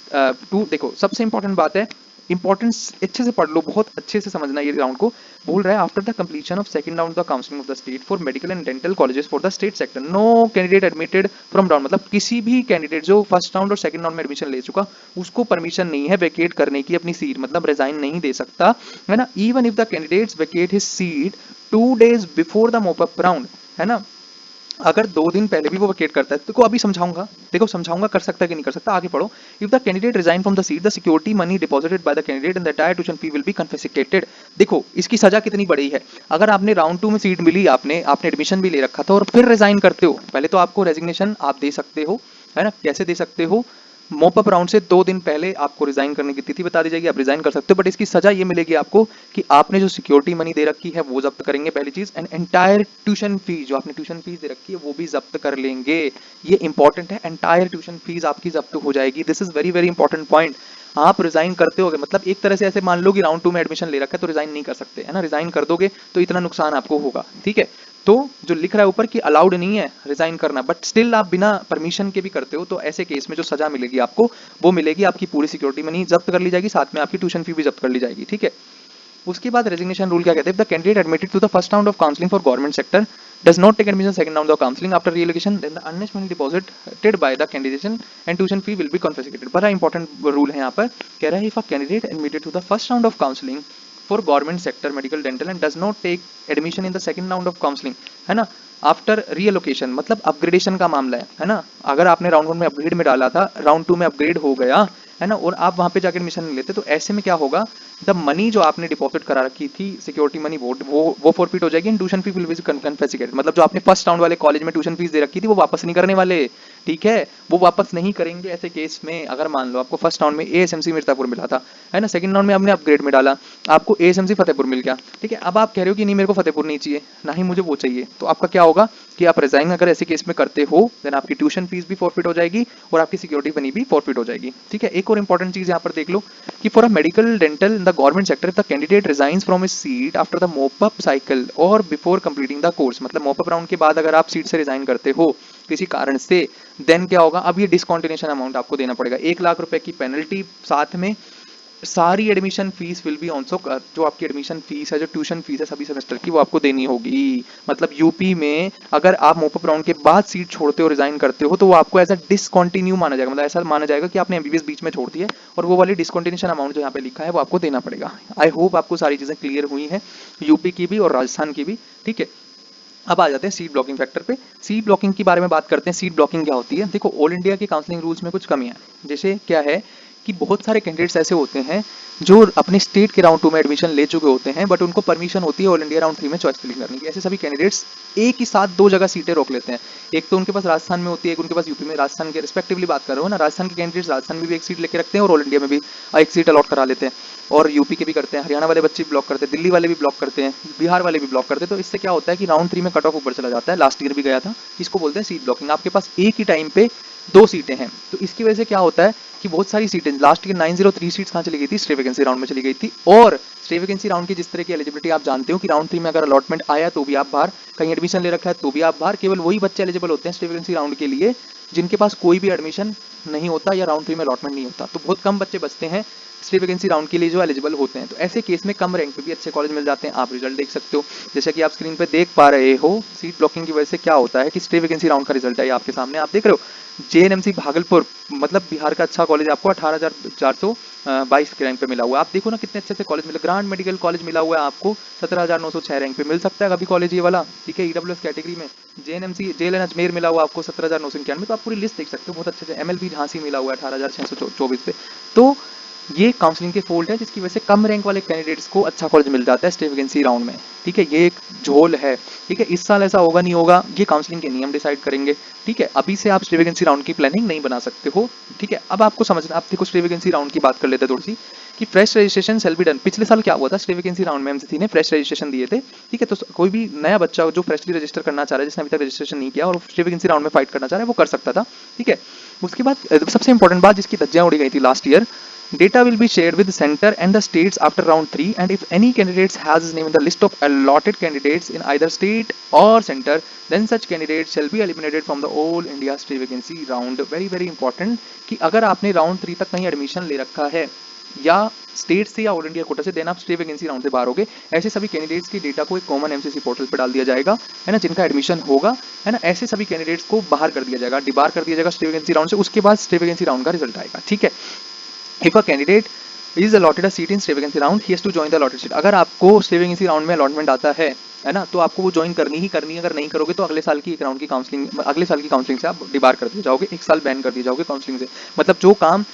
देखो सबसे important बात है, importance अच्छे से पढ़ लो, बहुत अच्छे से समझना ये राउंड को। बोल रहा है after the completion of second round the counselling of the state for medical and dental colleges for the state sector, no candidate admitted from round, मतलब किसी भी कैंडिडेट जो फर्स्ट राउंड और सेकंड राउंड में एडमिशन ले चुका उसको permission नहीं है वेकेट करने की अपनी सीट, मतलब रिजाइन नहीं दे सकता, है ना। Even if the candidates vacate his seat 2 days before the mop up round, है ना। अगर 2 दिन पहले भी वो वेकेट करता है, देखो अभी समझाऊंगा, देखो समझाऊंगा कर सकता है कि नहीं कर सकता, आगे पढ़ो। If the candidate resign from the seat the security money deposited bye the candidate and the entire tuition fee will be confiscated. देखो इसकी सजा कितनी बड़ी है। अगर आपने राउंड 2 में सीट मिली, आपने एडमिशन भी ले रखा था और फिर रिजाइन करते हो, पहले तो आपको रेजिग्नेशन आप दे सकते हो, है ना। कैसे दे सकते हो, मॉप अप राउंड से 2 दिन पहले आपको रिजाइन करने की तिथि बता दी जाएगी, आप रिजाइन कर सकते हो, बट इसकी सजा ये मिलेगी आपको कि आपने जो सिक्योरिटी मनी दे रखी है वो जब्त करेंगे पहली चीज, एंड एंटायर ट्यूशन फीस, जो आपने ट्यूशन फीस दे रखी है वो भी जब्त कर लेंगे। ये इंपॉर्टेंट है, एंटायर ट्यूशन फीस आपकी जब्त हो जाएगी। This is very very important point. आप रिजाइन करते होगे मतलब एक तरह से ऐसे मान लो कि राउंड 2 में एडमिशन ले रखा है तो रिजाइन नहीं कर सकते, है ना। रिजाइन कर दोगे तो इतना नुकसान आपको होगा, ठीक है। तो जो लिख रहा है ऊपर कि अलाउड नहीं है रिजाइन करना, बट स्टिल आप बिना परमिशन के भी करते हो तो ऐसे केस में जो सजा मिलेगी आपको वो मिलेगी, आपकी पूरी सिक्योरिटी मनी जब्त कर ली जाएगी, साथ में आपकी ट्यूशन फी भी जब्त कर ली जाएगी, ठीक है। उसके बाद रेजिग्नेशन रूल क्या कहते हैं, the candidate admitted to the first round of counselling for government sector does not take admission second round of counseling after relocation, then the earnest money deposited by the candidate and tuition fee will be confiscated। बड़ा important rule है यहाँ पर, कह रहा है if a candidate admitted to the first round of counseling for government sector medical dental and does not take admission in the second round of counseling, है ना, after रीअलोकेशन मतलब अपग्रेडेशन का मामला है ना। अगर आपने राउंड 1 में अपग्रेड में डाला था, राउंड 2 में अपग्रेड हो गया, है ना, और आप वहां पे जाकर एडमिशन नहीं लेते, तो ऐसे में क्या होगा, द मनी जो आपने डिपॉजिट करा रखी थी सिक्योरिटी मनी वो फॉरफिट हो जाएगी, and tuition fee will be confiscated, मतलब जो आपने फर्स्ट राउंड वाले कॉलेज में ट्यूशन फीस दे रखी थी वो वापस नहीं करने वाले, ठीक है, वो वापस नहीं करेंगे ऐसे केस में। अगर मान लो आपको फर्स्ट राउंड में एएसएमसी मिर्जापुर मिला था, है ना, सेकंड राउंड में आपने अपग्रेड में डाला, आपको एएसएमसी फतेहपुर मिल गया, ठीक है। अब आप कह रहे हो कि नहीं मेरे को फतेहपुर नहीं चाहिए, ना ही मुझे वो चाहिए, तो आपका क्या होगा कि आप रिजाइन अगर ऐसे केस में करते हो देन आपकी ट्यूशन फीस भी फॉरफिट हो जाएगी और आपकी सिक्योरिटी मनी भी फॉरफिट हो जाएगी, ठीक है। एक और इंपॉर्टेंट चीज यहाँ पर देख लो कि for a medical dental in the government sector the candidate resigns from his seat after the mop up cycle और बिफोर कंप्लीटिंग द कोर्स, मतलब मॉप अप राउंड के बाद अगर आप सीट से रिजाइन करते हो किसी कारण से, देन क्या होगा, अब ये डिसकंटिन्यूएशन अमाउंट आपको देना पड़ेगा, 1 लाख रुपए की पेनल्टी, साथ में सारी admission fees will be also, जो आपकी एडमिशन फीस है, जो ट्यूशन फीस है सभी सेमेस्टर की वो आपको देनी होगी। मतलब यूपी में अगर आप मॉप अप राउंड के बाद सीट छोड़ते हो, रिजाइन करते हो, तो वो आपको एज अ डिसकंटिन्यू माना जाएगा, मतलब ऐसा माना जाएगा कि आपने एमबीबीएस बीच में छोड़ दी है और वो वाली डिसकंटिन्यूएशन अमाउंट जो यहाँ पे लिखा है वो आपको देना पड़ेगा। आई होप आपको सारी चीजें क्लियर हुई हैं, यूपी की भी और राजस्थान की भी, ठीक है। अब आ जाते हैं सीट ब्लॉकिंग फैक्टर पे। सीट ब्लॉकिंग के बारे में बात करते हैं। सीट ब्लॉकिंग क्या होती है, देखो ऑल इंडिया के काउंसलिंग रूल्स में कुछ कमियां हैं, जैसे क्या है कि बहुत सारे कैंडिडेट्स ऐसे होते हैं जो अपने स्टेट के राउंड 2 में एडमिशन ले चुके होते हैं, बट उनको परमिशन होती है ऑल इंडिया राउंड 3 में चॉइस फिलिंग करने की। ऐसे सभी कैंडिडेट्स एक ही साथ 2 जगह सीटें रोक लेते हैं, एक तो उनके पास राजस्थान में होती है, एक उनके पास यूपी में, राजस्थान के रिस्पेक्टिवली बात कर रहे हो ना, राजस्थान के कैंडिडेट्स राजस्थान में भी एक सीट लेके रखते हैं और ऑल इंडिया में भी एक सीट अलॉट करा लेते हैं, और यूपी के भी करते हैं, हरियाणा वाले बच्चे भी ब्लॉक करते हैं, दिल्ली वाले भी ब्लॉक करते हैं, बिहार वाले भी ब्लॉक करते हैं। तो इससे क्या होता है कि राउंड 3 में कट ऑफ ऊपर चला जाता है, लास्ट ईयर भी गया था, इसको बोलते हैं सीट ब्लॉकिंग। आपके पास एक ही टाइम पे 2 सीटें हैं, तो इसकी वजह से क्या होता है कि बहुत सारी सीटें लास्ट ईयर 903 सीट्स कहाँ चली गई थी, स्टे वैकेंसी राउंड में चली गई थी। और स्टे वैकेंसी राउंड की जिस तरह की एलिजिबिलिटी आप जानते हो कि राउंड 3 में अगर अलॉटमेंट आया तो भी आप बाहर, कहीं एडमिशन ले रखा है तो भी आप बाहर, केवल वही बच्चे एलिजिबल होते हैं स्टे वैकेंसी राउंड के लिए जिनके पास कोई भी एडमिशन नहीं होता या राउंड 3 में अलॉटमेंट नहीं होता। तो बहुत कम बच्चे बचते हैं स्टे वैकेंसी राउंड के लिए जो एलिजिबल होते हैं। तो ऐसे केस में कम रैंक पे भी अच्छे कॉलेज मिल जाते हैं। आप रिजल्ट देख सकते हो, जैसे कि आप स्क्रीन पे देख पा रहे हो, सीट ब्लॉकिंग की वजह से क्या होता है कि स्टे वैकेंसी राउंड का रिजल्ट है आपके सामने, आप देख रहे हो। जेएनएमसी भागलपुर, मतलब बिहार का अच्छा कॉलेज, आपको 18,422 के रैंक पे मिला हुआ है। आप देखो ना कितने अच्छे अच्छे कॉलेज मिले। ग्रांड मेडिकल कॉलेज मिला हुआ है आपको 17,906 रैंक पे, मिल सकता है कभी कॉलेज ये वाला, ठीक है, ईडब्ल्यूएस कैटेगरी में। जेएनएमसी जेएलएन अजमेर मिला हुआ आपको 17,991। तो आप पूरी लिस्ट देख सकते हो, बहुत अच्छे से। एमएलबी झांसी मिला हुआ है 18,624 पे। तो ये काउंसलिंग के फॉल्ट है जिसकी वजह से कम रैंक वाले कैंडिडेट्स को अच्छा कॉलेज मिल जाता है स्टे वैकेंसी राउंड में, ठीक है। ये एक झोल है, ठीक है। इस साल ऐसा होगा नहीं होगा, ये काउंसलिंग के नियम डिसाइड करेंगे, ठीक है। अभी से आप स्टे वैकेंसी राउंड की प्लानिंग नहीं बना सकते हो, ठीक है। अब आपको समझना, आप देखो स्टे वैकेंसी राउंड की बात कर लेते हैं थोड़ी सी, कि fresh registration shall be done. पिछले साल क्या हुआ था, स्टे वैकेंसी राउंड में एमसीसी ने फ्रेश रजिस्ट्रेशन दिए थे, ठीक है। तो कोई भी नया बच्चा जो फ्रेशली रजिस्टर करना चाह रहा है, जिसने अभी तक रजिस्ट्रेशन नहीं किया और स्टे वैकेंसी राउंड में फाइट करना चाह रहा है, वो कर सकता था, ठीक है। उसके बाद सबसे इंपॉर्टेंट बात जिसकी धज्जियां उड़ी गई थी last year, data will be shared with the center and the states after round 3, and if any candidates has his name in the list of allotted candidates in either state or center, then such candidates shall be eliminated from the all India state vacancy round। very very important कि अगर आपने round 3 तक कहीं admission ले रखा है या state से या ऑल इंडिया कोटा से, देन आप स्टे वैकेंसी राउंड से बाहर होगे। ऐसे सभी कैंडिडेट्स की डेटा को एक कॉमन एमसीसी पोर्टल पर डाल दिया जाएगा, है ना, जिनका एडमिशन होगा, है ना। ऐसे सभी कैंडिडेट्स को बाहर कर दिया जाएगा, डिबार कर दिया जाएगा स्टे वैकेंसी राउंड से। उसके बाद स्टे वैकेंसी राउंड का रिजल्ट आएगा, ठीक है। If a candidate is allotted a seat in stay vacancy round, he has to join the allotted seat। अगर आपको stay vacancy round में allotment आता है ना, तो आपको वो ज्वाइन करनी ही करनी है। अगर नहीं करोगे तो अगले साल की एक राउंड की काउंसलिंग, अगले साल की काउंसलिंग से आप डिबार कर दिए जाओगे, एक साल बैन कर दिए जाओगे काउंसलिंग से। मतलब जो काम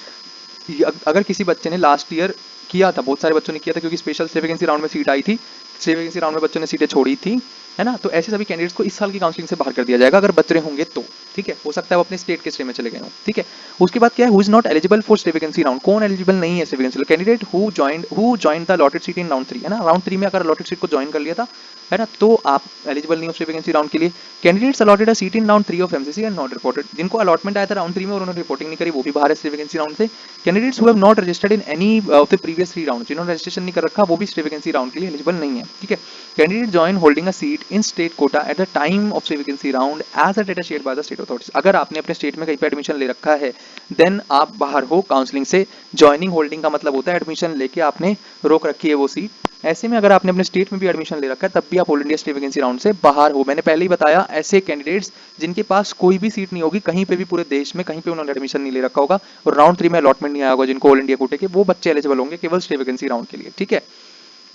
अगर किसी बच्चे ने लास्ट ईयर किया था, बहुत सारे बच्चों ने किया था क्योंकि स्पेशल स्टे वैकेंसी राउंड में सीट आई थी, स्टे वैकेंसी राउंड में बच्चों ने सीटें छोड़ी थी, है ना। तो ऐसे सभी कैंडिडेट्स को इस साल की काउंसलिंग से बाहर कर दिया जाएगा अगर बच रहे होंगे तो, ठीक है। हो सकता है वो अपने स्टेट के स्टे में चले गए हो, ठीक है। उसके बाद क्या है, who is not eligible for stay vacancy round. कौन एलिजिबल नहीं है stay vacancy? Candidate who joined the allotted seat in round 3, है ना। राउंड 3 में अगर अलॉटेड सीट को ज्वाइन कर लिया था, है ना, तो आप एलिजिबल नहीं हो स्टे वैकेंसी राउंड के लिए। Candidates allotted a seat in round 3 of MCC and not reported. जिनको अलॉटमेंट आया था राउंड 3 में और उन्होंने रिपोर्टिंग नहीं करी, वो भी बाहर है स्टे वैकेंसी राउंड से। Candidates who have not registered in any of the previous 3 round, जिन्होंने रजिस्ट्रेशन नहीं कर रखा वो भी स्टे वैकेंसी राउंड के लिए एलिजिबल नहीं है, ठीक है। Candidate join holding a seat in state quota at the time of stray vacancy round as a data shared by the state authorities. अगर आपने अपने स्टेट में कहीं पे एडमिशन ले रखा है, देन आप बाहर हो काउंसलिंग से। जॉइनिंग होल्डिंग का मतलब होता है एडमिशन लेके आपने रोक रखी है वो सीट। ऐसे में अगर आपने अपने स्टेट में भी एडमिशन ले रखा है, तब भी आप all India stay vacancy round से बाहर हो। मैंने पहले ही बताया, ऐसे कैंडिडेट्स जिनके पास कोई भी सीट नहीं होगी कहीं पे भी पूरे देश में, कहीं पे उन्होंने एडमिशन नहीं ले रखा होगा और राउंड 3 में अलॉटमेंट नहीं आया होगा, जिनको ऑल इंडिया कोटे के, वो बच्चे एलिजिबल होंगे केवल स्टे वैकेंसी राउंड के लिए, ठीक है।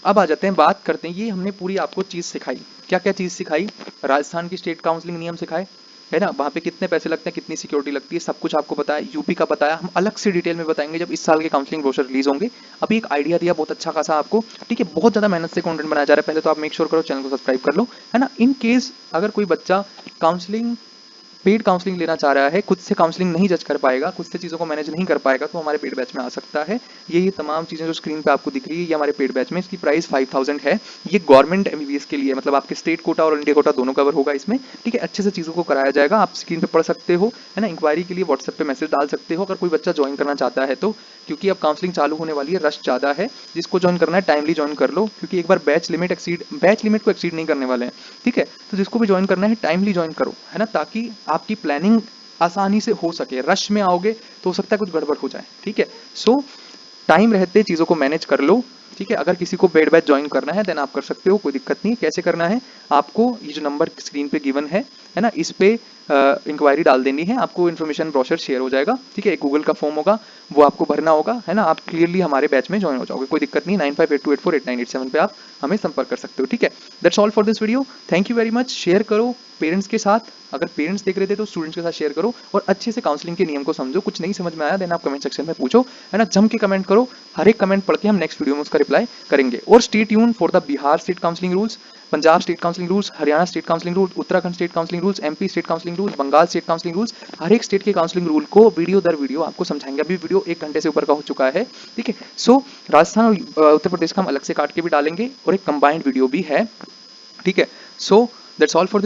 अब आ जाते हैं, बात करते हैं, ये हमने पूरी आपको चीज सिखाई। क्या क्या चीज सिखाई? राजस्थान की स्टेट काउंसलिंग नियम सिखाए, है ना, वहाँ पे कितने पैसे लगते हैं, कितनी सिक्योरिटी लगती है, सब कुछ आपको बताया। यूपी का बताया, हम अलग से डिटेल में बताएंगे जब इस साल के काउंसलिंग ब्रोशर रिलीज होंगे। अभी एक आइडिया दिया बहुत अच्छा खासा आपको, ठीक है। बहुत ज्यादा मेहनत से कंटेंट बनाया जा रहा है, पहले तो आप मेक श्योर करो चैनल को सब्सक्राइब कर लो, है ना। इन केस अगर कोई बच्चा काउंसलिंग, पेड काउंसलिंग लेना चाह रहा है, खुद से काउंसलिंग नहीं जज कर पाएगा, खुद से चीज़ों को मैनेज नहीं कर पाएगा, तो हमारे पेड बैच में आ सकता है। ये तमाम चीज़ें जो स्क्रीन पे आपको दिख रही है, ये हमारे पेड बैच में, इसकी प्राइस 5000 है। ये गवर्नमेंट एमबीबीएस के लिए, मतलब आपके स्टेट कोटा और इंडिया कोटा दोनों कवर होगा इसमें, ठीक है। अच्छे से चीज़ों को कराया जाएगा, आप स्क्रीन पे पढ़ सकते हो, है ना। इंक्वायरी के लिए व्हाट्सएप पे मैसेज डाल सकते हो अगर कोई बच्चा ज्वाइन करना चाहता है तो, क्योंकि अब काउंसलिंग चालू होने वाली है, रश ज़्यादा है। जिसको ज्वाइन करना है टाइमली ज्वाइन कर लो, क्योंकि एक बार बैच लिमिट को एक्सीड नहीं करने वाले हैं, ठीक है। तो जिसको भी ज्वाइन करना है टाइमली ज्वाइन करो, है ना, ताकि आपकी प्लानिंग आसानी से हो सके। रश में आओगे तो हो सकता है कुछ गड़बड़ हो जाए, ठीक है। सो टाइम रहते चीज़ों को मैनेज कर लो, ठीक है। अगर किसी को पेड बैच ज्वाइन करना है देन आप कर सकते हो, कोई दिक्कत नहीं है। कैसे करना है, आपको ये जो नंबर स्क्रीन पे गिवन है ना, इस पे इंक्वायरी डाल देनी है, आपको इन्फॉर्मेशन ब्रोशर शेयर हो जाएगा, ठीक है। एक गूगल का फॉर्म होगा, वो आपको भरना होगा, है ना। आप क्लियरली हमारे बैच में ज्वाइन हो जाओगे, कोई दिक्कत नहीं। 9582848987 पे आप हमें संपर्क कर सकते हो, ठीक है। That's all for this video, thank you very much. Share करो पेरेंट्स के साथ, अगर पेरेंट्स देख रहे थे तो स्टूडेंट्स के साथ शेयर करो, और अच्छे से काउंसलिंग के नियम को समझो। कुछ नहीं समझ में आया देन आप कमेंट सेक्शन में पूछो, है ना, जम के कमेंट करो। हर एक कमेंट पढ़ के हम नेक्स्ट वीडियो में उसका रिप्लाई करेंगे। और stay tune for the Bihar state counselling rules, Punjab state counselling rules, Haryana state counselling rules, Uttarakhand state counselling rules, MP state counselling rules, Bengal state counselling rules. हर एक स्टेट के काउंसलिंग रूल को वीडियो दर वीडियो आपको समझाएंगे। अभी वीडियो 1 घंटे से ऊपर का हो चुका है, ठीक है। सो राजस्थान और उत्तर प्रदेश का हम अलग से काट के भी डालेंगे और एक कंबाइंड वीडियो भी है, ठीक है। So that's all for this